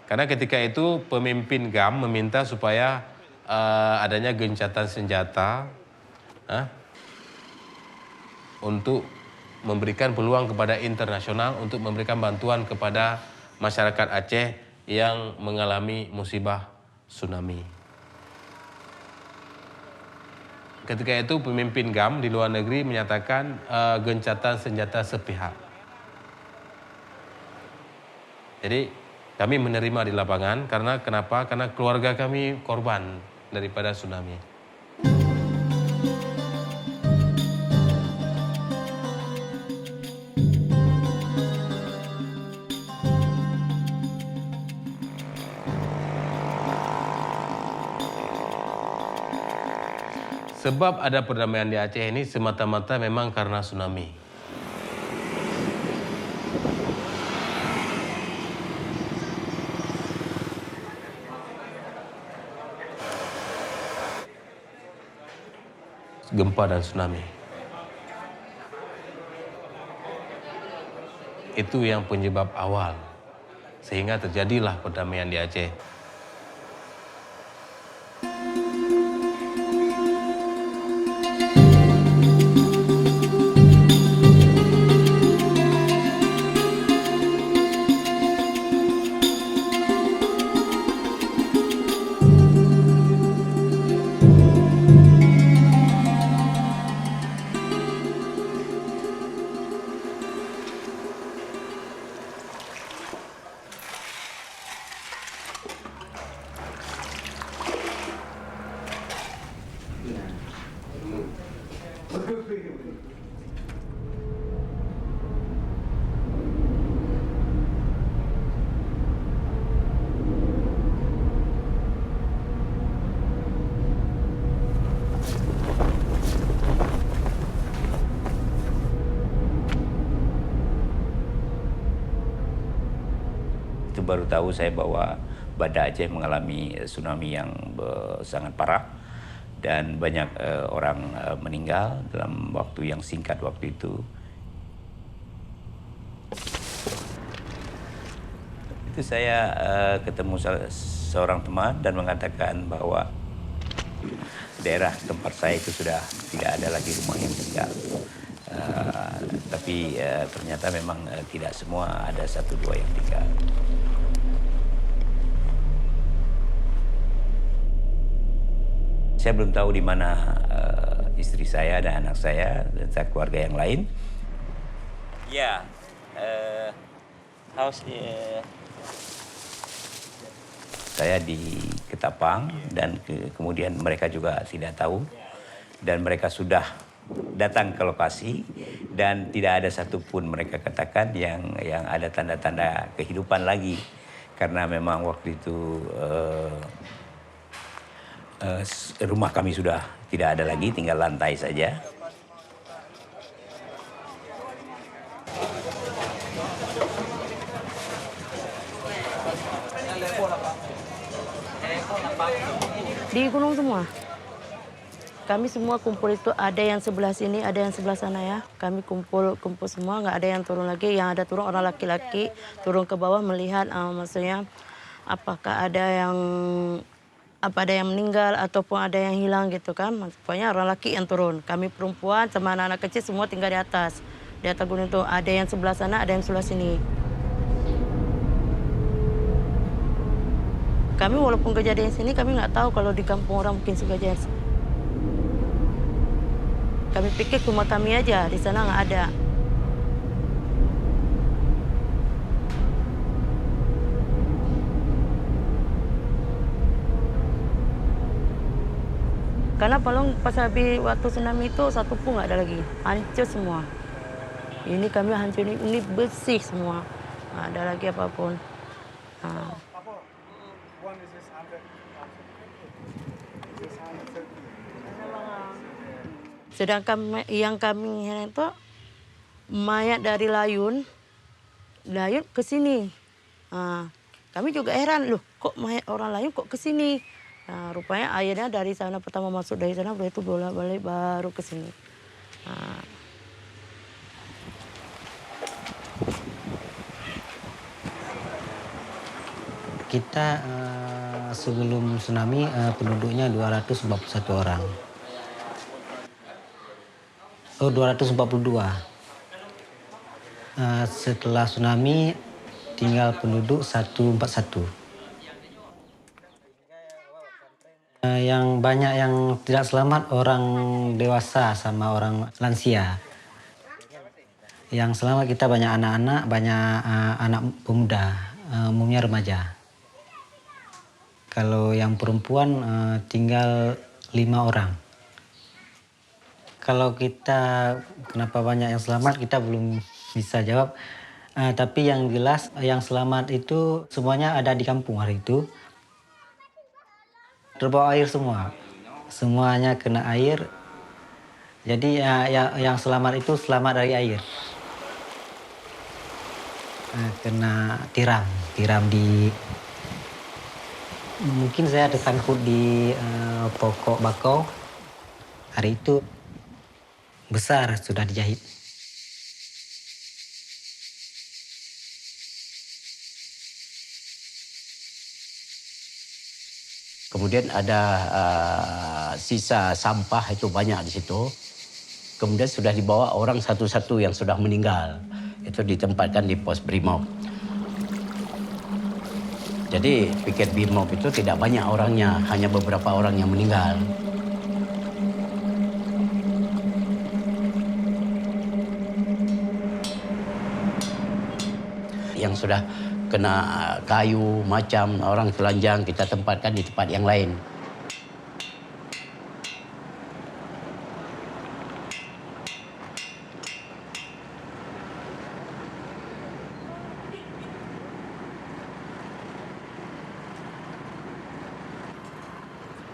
Karena ketika itu pemimpin GAM meminta supaya adanya gencatan senjata untuk memberikan peluang kepada internasional untuk memberikan bantuan kepada masyarakat Aceh yang mengalami musibah tsunami. Ketika itu pemimpin GAM di luar negeri menyatakan gencatan senjata sepihak. Jadi kami menerima di lapangan karena kenapa? Karena keluarga kami korban daripada tsunami. Sebab ada perdamaian di Aceh ini semata-mata memang karena tsunami. Gempa dan tsunami. Itu yang penyebab awal. Sehingga terjadilah perdamaian di Aceh. Baru tahu saya bahwa Banda Aceh mengalami tsunami yang sangat parah dan banyak orang meninggal dalam waktu yang singkat waktu itu. Itu saya ketemu seorang teman dan mengatakan bahwa daerah tempat saya itu sudah tidak ada lagi rumah yang tinggal. Tapi ternyata memang tidak semua, ada 1-2 yang tinggal. Saya belum tahu di mana istri saya dan anak saya dan keluarga yang lain. Ya, saya di Ketapang dan kemudian mereka juga tidak tahu dan mereka sudah datang ke lokasi dan tidak ada satupun mereka katakan yang ada tanda-tanda kehidupan lagi karena memang waktu itu rumah kami sudah tidak ada lagi, tinggal lantai saja. Di gunung semua. Kami semua kumpul itu, ada yang sebelah sini, ada yang sebelah sana ya. Kami kumpul semua, nggak ada yang turun lagi. Yang ada turun orang laki-laki, turun ke bawah melihat maksudnya apakah ada yang meninggal ataupun ada yang hilang gitu kan. Pokoknya orang laki yang turun. Kami perempuan sama anak-anak kecil semua tinggal di atas. Di atas gunung itu ada yang sebelah sana, ada yang sebelah sini. Kami walaupun kejadian sini, kami nggak tahu kalau di kampung orang mungkin kejadian. Kami pikir cuma kami aja, di sana nggak ada. Karena pas habis waktu tsunami itu satu pun nggak ada lagi, hancur semua. Ini kami hancur, ini bersih semua, nggak ada lagi apapun. Sedangkan yang kami itu mayat dari Layun ke sini. Kami juga heran, loh kok orang lain kok ke sini. Nah, rupanya airnya dari sana pertama masuk dari sana, itu bolak-balik baru ke sini. Kita sebelum tsunami penduduknya 241 orang. 242. Setelah tsunami tinggal penduduk 141. Yang banyak yang tidak selamat orang dewasa sama orang lansia. Yang selamat kita banyak anak-anak, banyak anak pemuda, umumnya remaja. Kalau yang perempuan tinggal 5 orang. Kalau kita kenapa banyak yang selamat kita belum bisa jawab. Tapi yang jelas yang selamat itu semuanya ada di kampung hari itu. Terbawa air semua. Semuanya kena air. Jadi yang selamat itu selamat dari air. Kena tiram di mungkin saya tersangkut di pokok bakau. Hari itu besar sudah dijahit. Kemudian ada sisa sampah itu banyak di situ. Kemudian sudah dibawa orang satu-satu yang sudah meninggal. Itu ditempatkan di pos Brimob. Jadi piket Brimob itu tidak banyak orangnya, hanya beberapa orang yang meninggal. Yang sudah kena kayu, macam orang telanjang, kita tempatkan di tempat yang lain.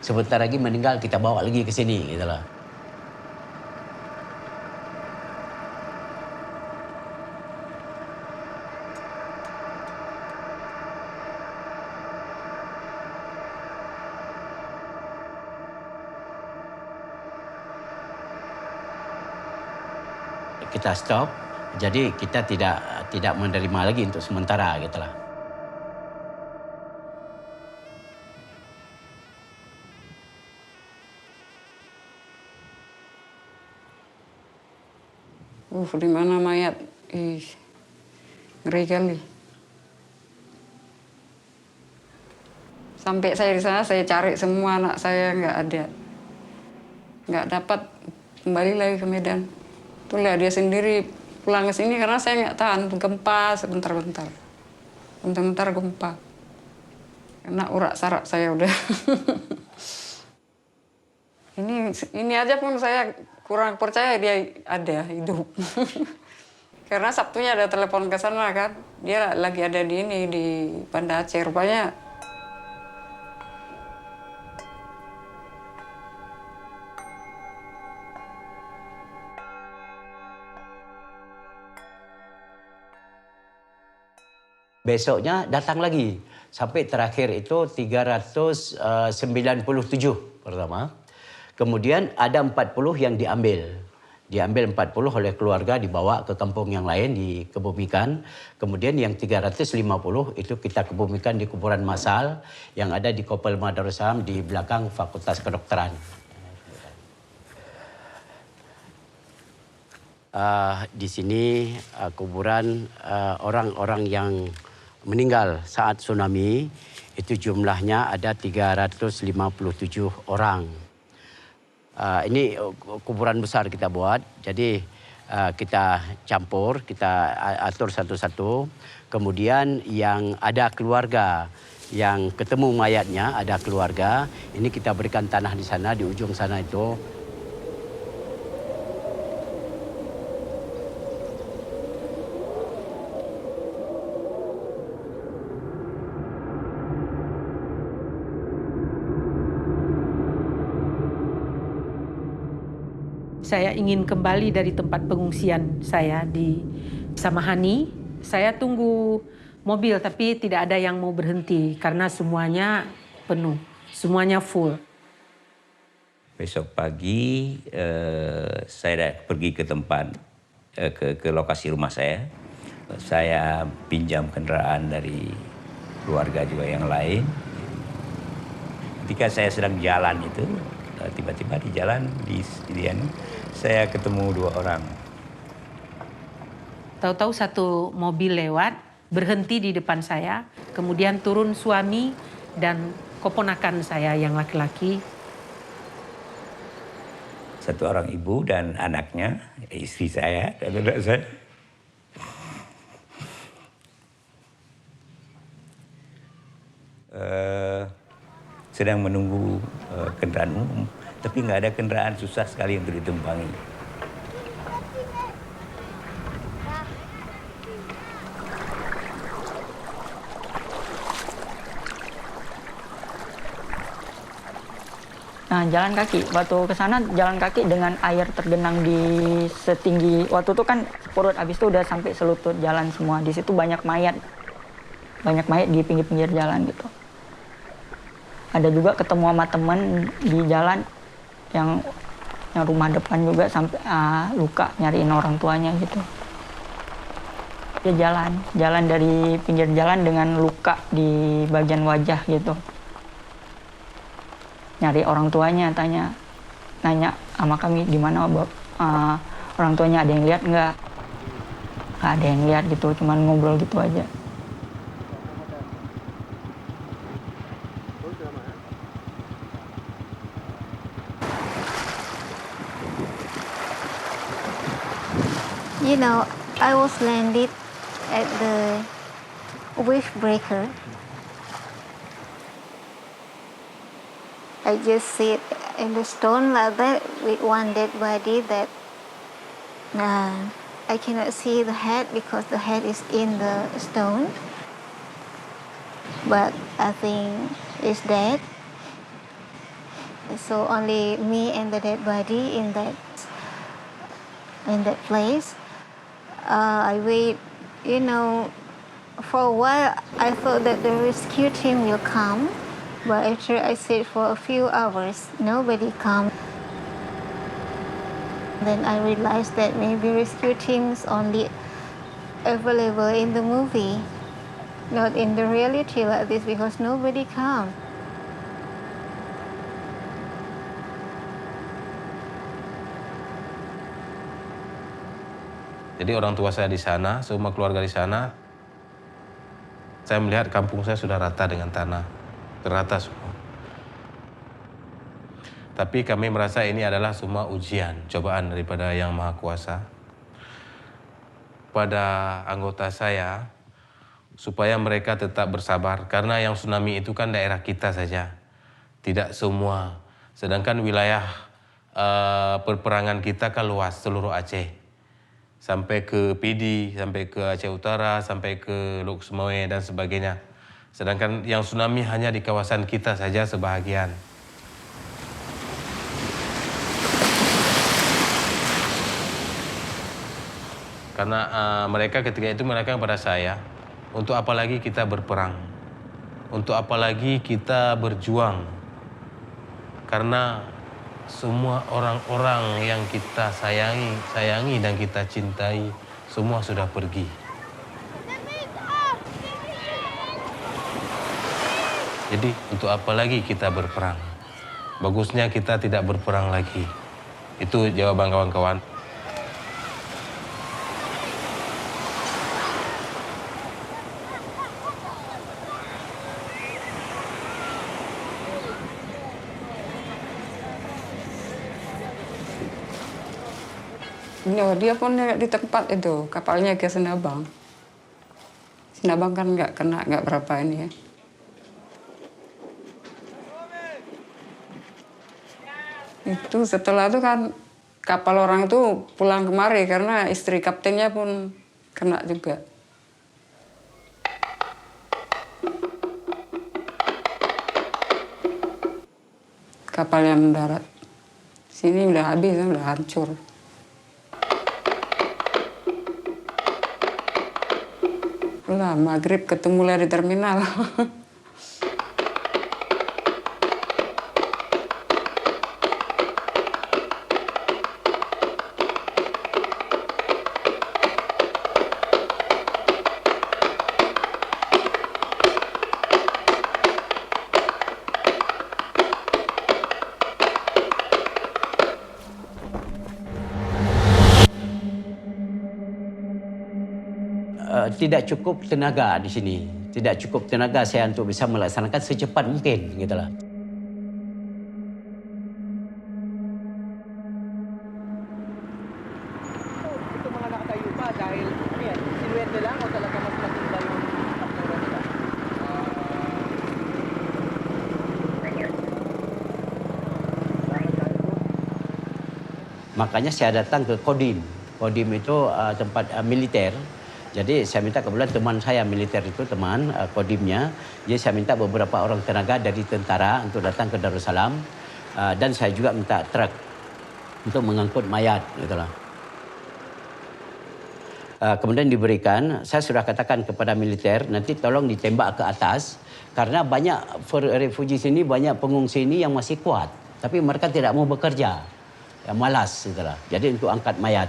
Sebentar lagi meninggal, kita bawa lagi ke sini, gitulah. Kita stop, jadi kita tidak menerima lagi untuk sementara, gitulah. Di mana mayat? Ngeri kali. Sampai saya di sana, saya cari semua anak saya, nggak ada. Nggak dapat, kembali lagi ke Medan. Itulah dia sendiri pulang ke sini karena saya nggak tahan gempa sebentar-bentar. Bentar-bentar gempa. Kena urat saraf saya udah. Ini aja pun saya kurang percaya dia ada hidup. Karena Sabtunya ada telepon ke sana kan. Dia lagi ada di Banda Aceh. Rupanya besoknya datang lagi. Sampai terakhir itu 397 pertama. Kemudian ada 40 yang diambil. Diambil 40 oleh keluarga, dibawa ke kampung yang lain, dikebumikan. Kemudian yang 350 itu kita kebumikan di kuburan massal yang ada di Kopel Madarussalam di belakang Fakultas Kedokteran. Di sini kuburan orang-orang yang meninggal saat tsunami itu jumlahnya ada 357 orang. Ini kuburan besar kita buat, jadi kita campur, kita atur satu-satu. Kemudian yang ada keluarga yang ketemu mayatnya, ada keluarga, ini kita berikan tanah di sana, di ujung sana itu. Saya ingin kembali dari tempat pengungsian saya di Samahani. Saya tunggu mobil, tapi tidak ada yang mau berhenti karena semuanya penuh, semuanya full. Besok pagi saya pergi ke tempat, ke lokasi rumah saya. Saya pinjam kendaraan dari keluarga juga yang lain. Ketika saya sedang jalan itu, tiba-tiba di jalan saya ketemu 2 orang. Tahu-tahu satu mobil lewat, berhenti di depan saya, kemudian turun suami dan keponakan saya yang laki-laki. 1 orang ibu dan anaknya, istri saya dan anak saya. Sedang menunggu kendaraan umum, tapi nggak ada kendaraan, susah sekali untuk ditumpangi. Nah, jalan kaki. Waktu ke sana jalan kaki dengan air tergenang di setinggi, waktu itu kan perut, habis itu udah sampai selutut jalan semua. Di situ banyak mayat. Banyak mayat di pinggir-pinggir jalan gitu. Ada juga ketemu sama teman di jalan yang rumah depan juga sampai luka nyariin orang tuanya gitu. Dia jalan dari pinggir jalan dengan luka di bagian wajah gitu. Nyari orang tuanya, nanya sama kami di mana orang tuanya, ada yang lihat nggak? Nggak ada yang lihat gitu, cuman ngobrol gitu aja. You know, I was landed at the wavebreaker. I just sit in the stone like that with one dead body that I cannot see the head because the head is in the stone. But I think it's dead. So only me and the dead body in that place. I wait, you know, for a while I thought that the rescue team will come. But after I sit for a few hours, nobody come. Then I realized that maybe rescue teams only available in the movie, not in the reality like this because nobody come. Jadi orang tua saya di sana, semua keluarga di sana. Saya melihat kampung saya sudah rata dengan tanah. Terata semua. Tapi kami merasa ini adalah semua ujian, cobaan daripada Yang Maha Kuasa pada anggota saya supaya mereka tetap bersabar karena yang tsunami itu kan daerah kita saja, tidak semua. Sedangkan wilayah perperangan kita kan luas, seluruh Aceh, sampai ke Pidi, sampai ke Aceh Utara, sampai ke Lok Sumawe dan sebagainya. Sedangkan yang tsunami hanya di kawasan kita saja sebahagian. Karena mereka ketika itu mengatakan kepada saya, untuk apa lagi kita berperang? Untuk apa lagi kita berjuang? Karena semua orang-orang yang kita sayangi dan kita cintai, semua sudah pergi. Jadi untuk apa lagi kita berperang? Bagusnya kita tidak berperang lagi. Itu jawaban kawan-kawan. No, dia pun di tempat itu, kapalnya ke Sinabang. Sinabang kan nggak berapa ini ya. Itu setelah itu kan kapal orang itu pulang kemari karena istri kaptennya pun kena juga. Kapal yang mendarat. Sini udah habis, udah hancur. Lah, maghrib ketemu lah di terminal. Tidak cukup tenaga di sini. Tidak cukup tenaga saya untuk bisa melaksanakan secepat mungkin, gitulah. Itu mga nakatayo pa dahil ano yan, siluwete lang o talaga mas matindi yung faktura nila? Makanya saya datang ke Kodim. Kodim itu tempat militer. Jadi saya minta, kebetulan teman saya militer itu, teman Kodimnya. Jadi saya minta beberapa orang tenaga dari tentara untuk datang ke Darussalam. Dan saya juga minta truk untuk mengangkut mayat. Gitulah. Kemudian diberikan, saya sudah katakan kepada militer, nanti tolong ditembak ke atas. Karena banyak refugi sini, banyak pengungsi ini yang masih kuat. Tapi mereka tidak mau bekerja. Ya, malas. Gitulah. Jadi untuk angkat mayat.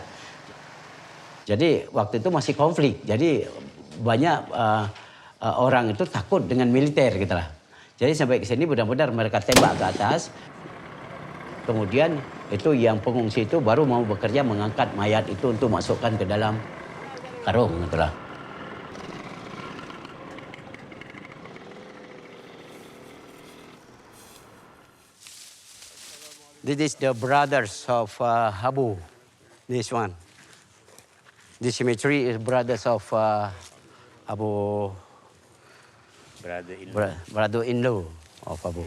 Jadi waktu itu masih konflik, jadi banyak orang itu takut dengan militer gitulah. Jadi sampai ke sini benar-benar mereka tembak ke atas. Kemudian itu yang pengungsi itu baru mau bekerja mengangkat mayat itu untuk masukkan ke dalam karung gitulah. This is the brothers of Habu. This one. This cemetery is brothers of Abu. Brother-in-law of Abu.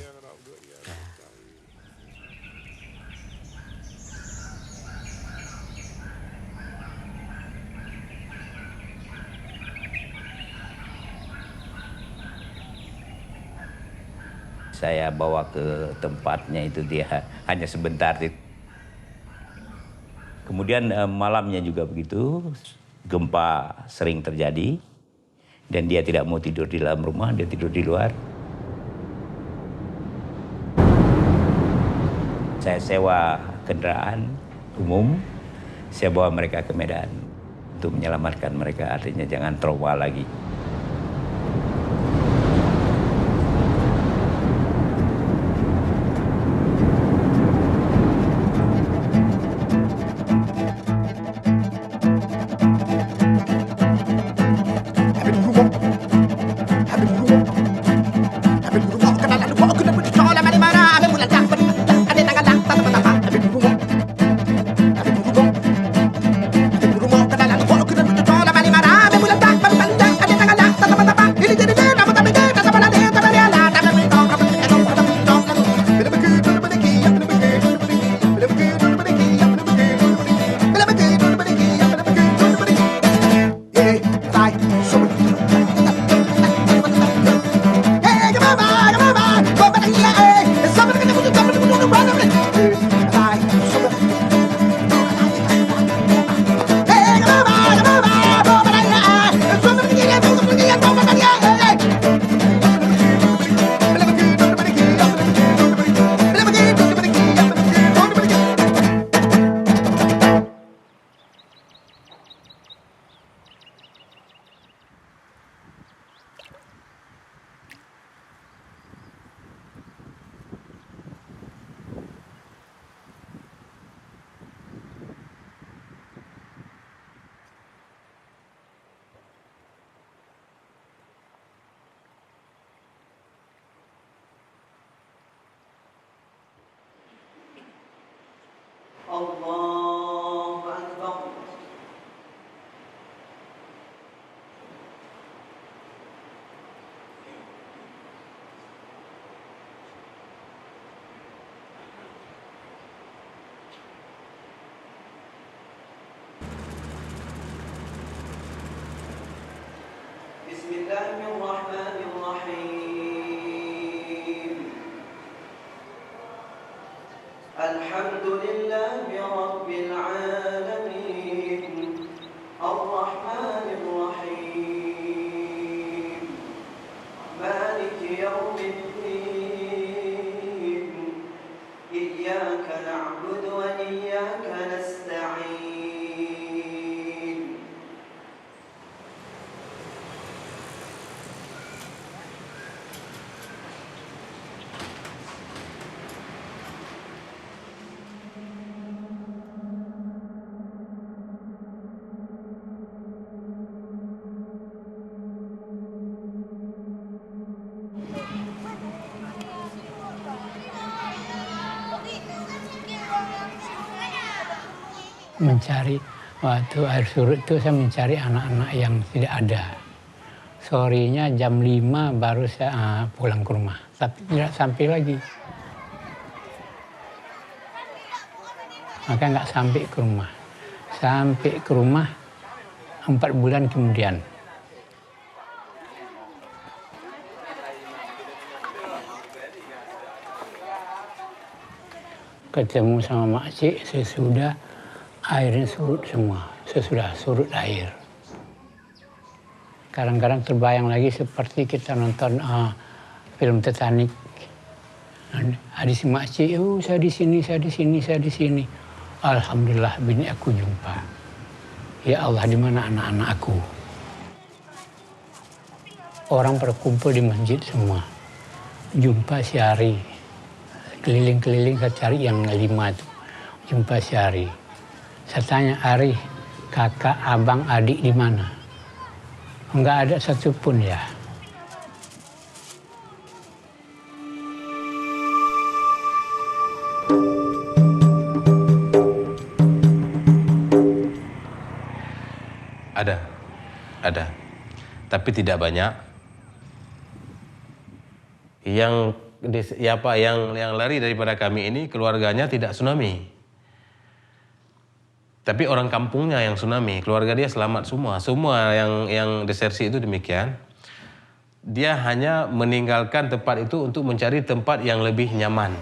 Saya bawa ke tempatnya itu dia hanya sebentar. Kemudian malamnya juga begitu, gempa sering terjadi dan dia tidak mau tidur di dalam rumah, dia tidur di luar. Saya sewa kendaraan umum, saya bawa mereka ke Medan untuk menyelamatkan mereka, artinya jangan trauma lagi. Allahu Akbar. Bismillahirrahmanirrahim. Alhamdulillahi Rabbil Alamin. Ar-Rahmanir Rahim. يوم الدين إياك نعبد وإياك نستعين Mencari waktu air surut itu saya mencari anak-anak yang tidak ada. Sorenya jam 5 baru saya pulang ke rumah, tapi tidak sampai lagi. Maka nggak sampai ke rumah. Sampai ke rumah 4 bulan kemudian. Ketemu sama makcik sesudah airnya surut semua, sesudah surut air. Kadang-kadang terbayang lagi seperti kita nonton film Titanic. Ada si makcik, saya di sini, saya di sini, saya di sini. Alhamdulillah bini aku jumpa. Ya Allah, di mana anak-anak aku? Orang berkumpul di masjid semua. Jumpa si Ari. Keliling-keliling saya cari yang 5 itu. Jumpa si Ari. Saya tanya, Ari, kakak, abang, adik di mana? Enggak ada satupun ya. Ada. Tapi tidak banyak. Yang lari daripada kami ini keluarganya tidak tsunami. Tapi orang kampungnya yang tsunami, keluarga dia selamat semua. Semua yang desersi itu demikian. Dia hanya meninggalkan tempat itu untuk mencari tempat yang lebih nyaman.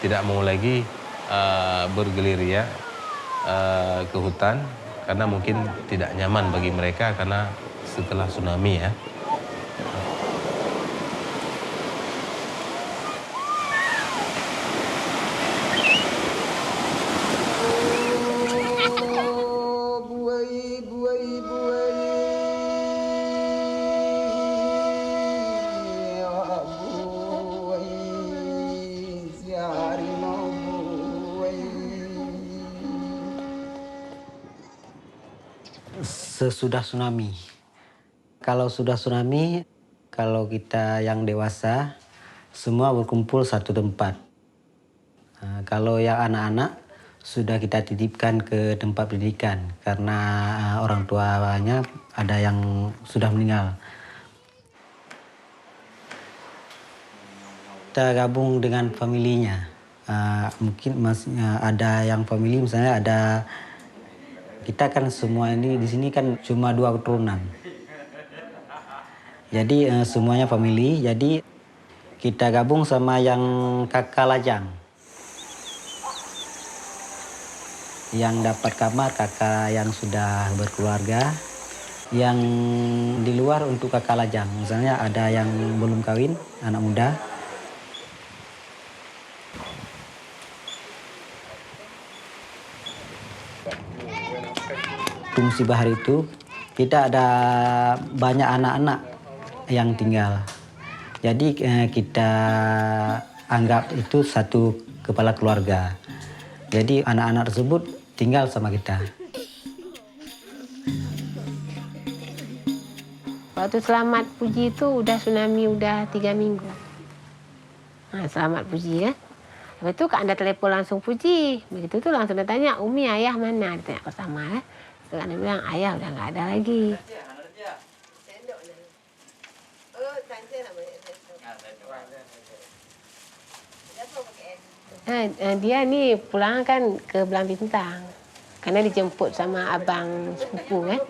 Tidak mau lagi bergerilya ke hutan karena mungkin tidak nyaman bagi mereka karena setelah tsunami ya. Sesudah tsunami. Kalau sudah tsunami, kalau kita yang dewasa, semua berkumpul satu tempat. Kalau yang anak-anak, sudah kita titipkan ke tempat pendidikan. Karena orang tuanya ada yang sudah meninggal. Kita gabung dengan familinya. Mungkin ada yang famili, misalnya ada. Kita kan semua ini di sini kan cuma 2 keturunan. Jadi semuanya famili. Jadi kita gabung sama yang kakak lajang. Yang dapat kamar kakak yang sudah berkeluarga. Yang di luar untuk kakak lajang. Misalnya ada yang belum kawin, anak muda. Musibah hari itu kita ada banyak anak-anak yang tinggal. Jadi kita anggap itu satu kepala keluarga. Jadi anak-anak tersebut tinggal sama kita. Waktu Selamat Puji itu udah tsunami udah 3 minggu. Selamat Puji kan. Lepas itu Kak Anda telepon langsung Puji. Begitu tuh langsung dia tanya, Umi ayah mana? Dia tanya bersama kan. Kak Anda bilang ayah udah nggak ada lagi. Dia nih pulang kan ke Belang Bintang. Karena dijemput sama abang sepupu kan.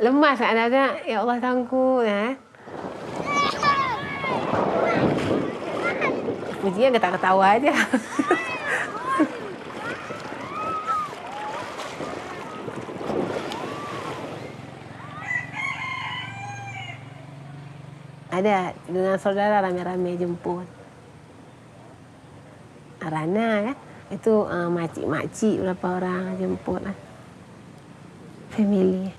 Lemas Kak Anda, ya Allah sanggup ya. Pujinya ketawa-ketawa aja. Ada dengan saudara rame-rame jemput. Rana ya, itu makcik-makcik berapa orang jemput lah. Family.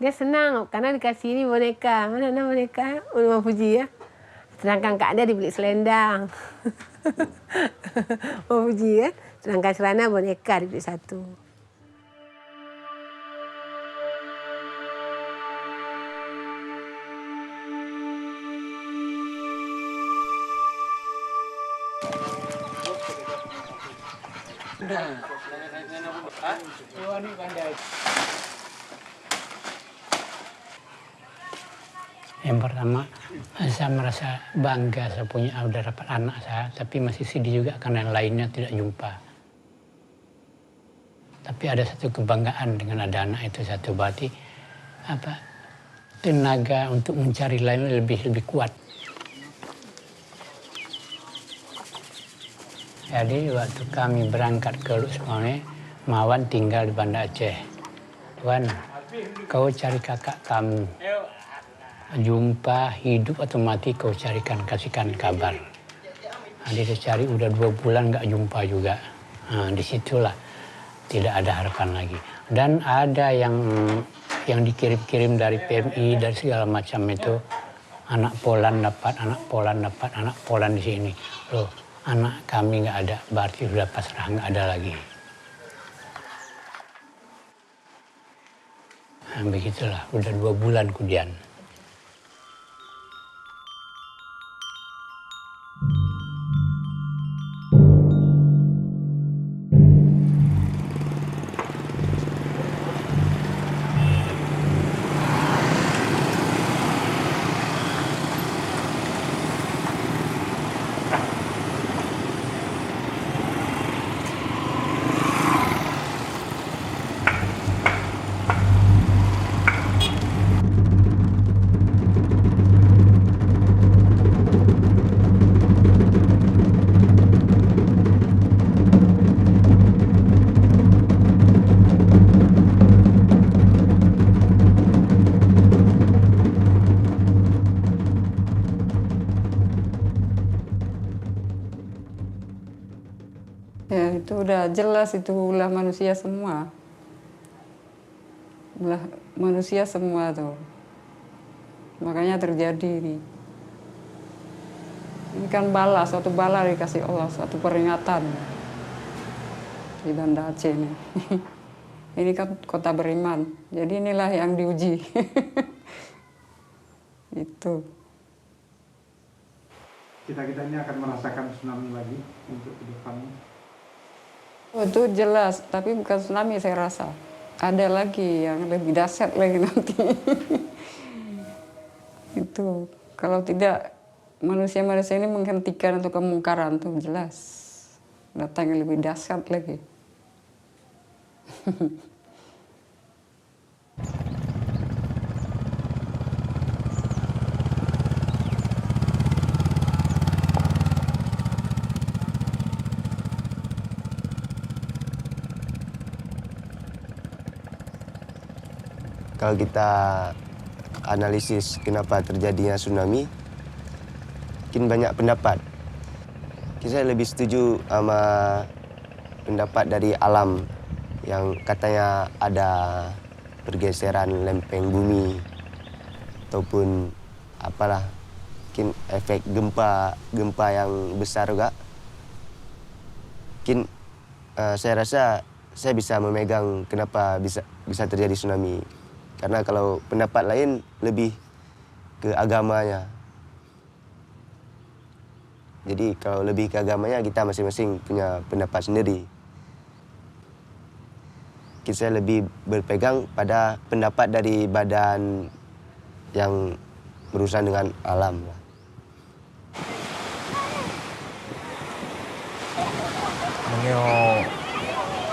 Dia senang karena dikasih ini boneka. Mana boneka? Rumah Puji ya. Sedangkan Kak dia dibeli selendang. Rumah Puji ya. Sedangkan Serana boneka dibeli satu. Yang pertama, saya merasa bangga saya udah dapat anak saya, tapi masih sedih juga karena yang lainnya tidak jumpa. Tapi ada satu kebanggaan dengan ada anak itu satu, berarti tenaga untuk mencari lain lebih kuat. Jadi waktu kami berangkat ke Lusmone, Mawan tinggal di Banda Aceh. Tuan, kau cari kakak kamu. Jumpa, hidup atau mati kau carikan, kasihkan kabar. Nah, dia cari udah 2 bulan nggak jumpa juga. Nah, disitulah tidak ada harapan lagi. Dan ada yang dikirim-kirim dari PMI, dari segala macam itu. Anak Polan dapat, anak Polan dapat, anak Polan di sini. Loh, anak kami nggak ada, berarti sudah pasrah, nggak ada lagi. Nah, begitulah, udah 2 bulan kemudian. Ya itu udah jelas, itu ulah manusia semua. Ulah manusia semua tuh. Makanya terjadi ini. Ini kan bala, suatu bala dikasih Allah, suatu peringatan. Di Banda Aceh ini. Ini kan kota beriman, jadi inilah yang diuji. Itu. Kita ini akan merasakan tsunami lagi untuk ke depannya. Oh, itu jelas, tapi bukan tsunami saya rasa. Ada lagi yang lebih dahsyat lagi nanti. Itu kalau tidak manusia-manusia ini menghentikan untuk kemungkaran tuh jelas datang yang lebih dahsyat lagi. Kalau kita analisis kenapa terjadinya tsunami, mungkin banyak pendapat. Saya lebih setuju sama pendapat dari alam yang katanya ada pergeseran lempeng bumi ataupun apalah, mungkin efek gempa yang besar juga. Mungkin saya rasa saya bisa memegang kenapa bisa terjadi tsunami. Karena kalau pendapat lain lebih ke agamanya. Jadi kalau lebih ke agamanya kita masing-masing punya pendapat sendiri. Saya lebih berpegang pada pendapat dari badan yang berurusan dengan alam.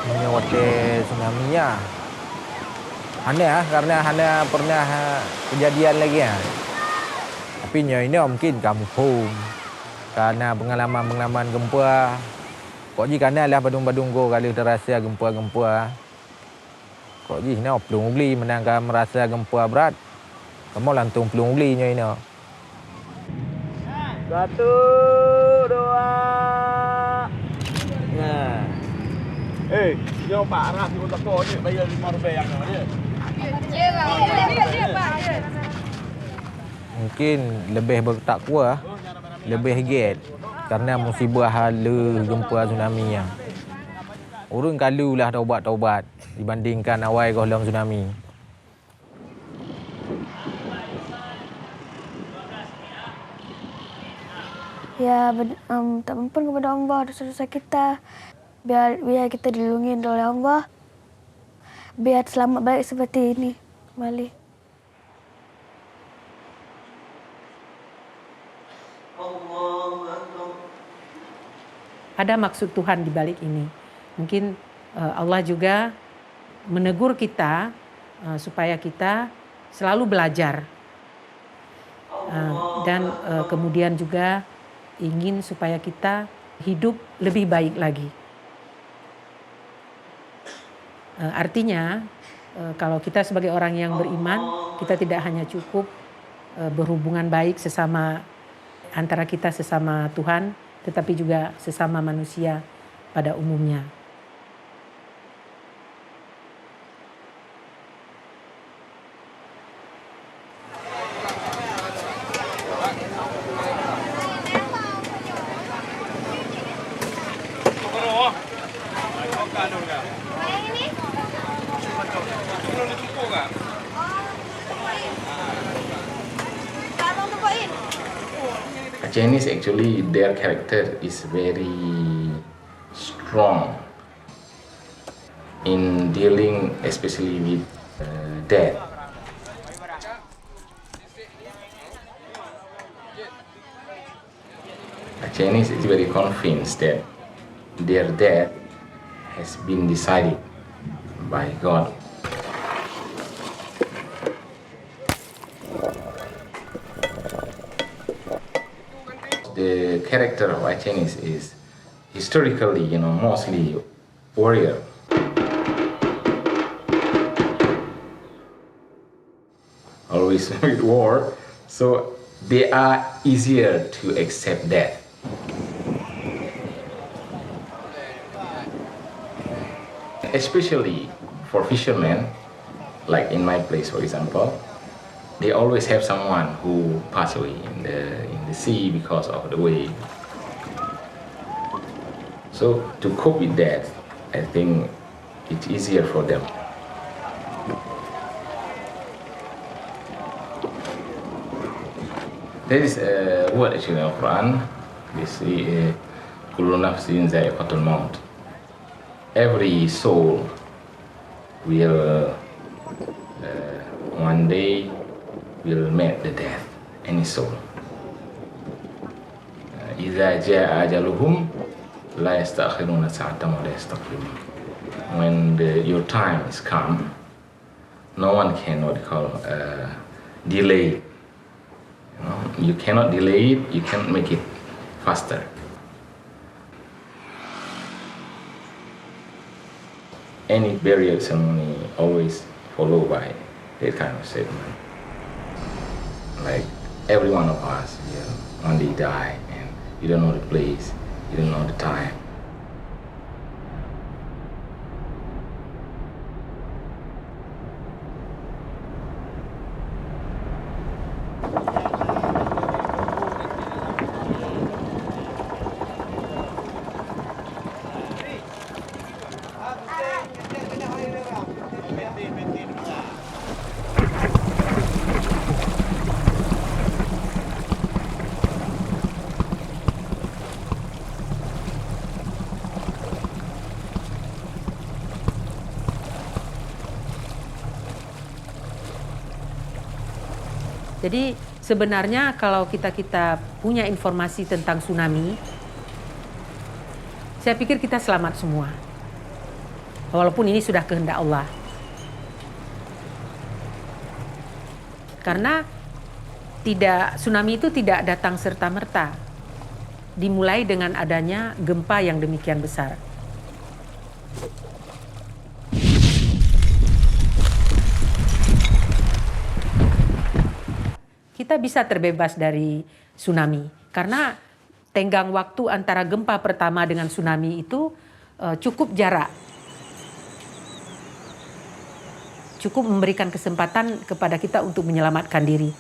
Menyewati tsunami-nya. Aneh karena hanya pernah kejadian lagi ya. Tapi ini mungkin kampung. Karena pengalaman gempa. Kok ji karena lah badung-badung go kali terasa gempa-gempa. Kok ji ini belum beli menangkan merasa gempa berat. Kamu lantung pelung beli nyoy no. 1, 2. Nah. Yo parah si otak kau ni bayar RM5 yang mana dia? Mungkin lebih bertakwa, lebih giat karena musibah hala gempa tsunami yang. Urun kalulah taubat-taubat dibandingkan awal gelombang tsunami. Ya, tak ampun kepada Allah dosa-dosa kita. Biar kita dilindungi oleh Allah. Biar selamat balik seperti ini kembali. Ada maksud Tuhan di balik ini. Mungkin Allah juga menegur kita supaya kita selalu belajar. Dan kemudian juga ingin supaya kita hidup lebih baik lagi. Artinya, kalau kita sebagai orang yang beriman, kita tidak hanya cukup berhubungan baik sesama antara kita sesama Tuhan, tetapi juga sesama manusia pada umumnya. Chinese actually their character is very strong in dealing especially with death. Chinese is very convinced that their death has been decided by God. The character of Chinese is historically, mostly warrior. Always with war, so they are easier to accept death. Especially for fishermen, like in my place, for example, they always have someone who passed away in the sea because of the wave. So to cope with that, I think it's easier for them. There is a word actually in the Quran. They say, "Kullu nafsin za'iqatul maut." Every soul will one day will meet the death. Any soul. إذا جاء أجلهم لا يستأخرون ساعة ولا يستقدمون. When your time is come, no one can delay. You cannot delay it. You can't make it faster. Any burial ceremony always followed by that kind of statement. Like every one of us will one day die, and you don't know the place, you don't know the time. Jadi sebenarnya kalau kita punya informasi tentang tsunami, saya pikir kita selamat semua. Walaupun ini sudah kehendak Allah. Karena tsunami itu tidak datang serta-merta. Dimulai dengan adanya gempa yang demikian besar. kita bisa terbebas dari tsunami. Karena tenggang waktu antara gempa pertama dengan tsunami itu cukup jarak. Cukup memberikan kesempatan kepada kita untuk menyelamatkan diri.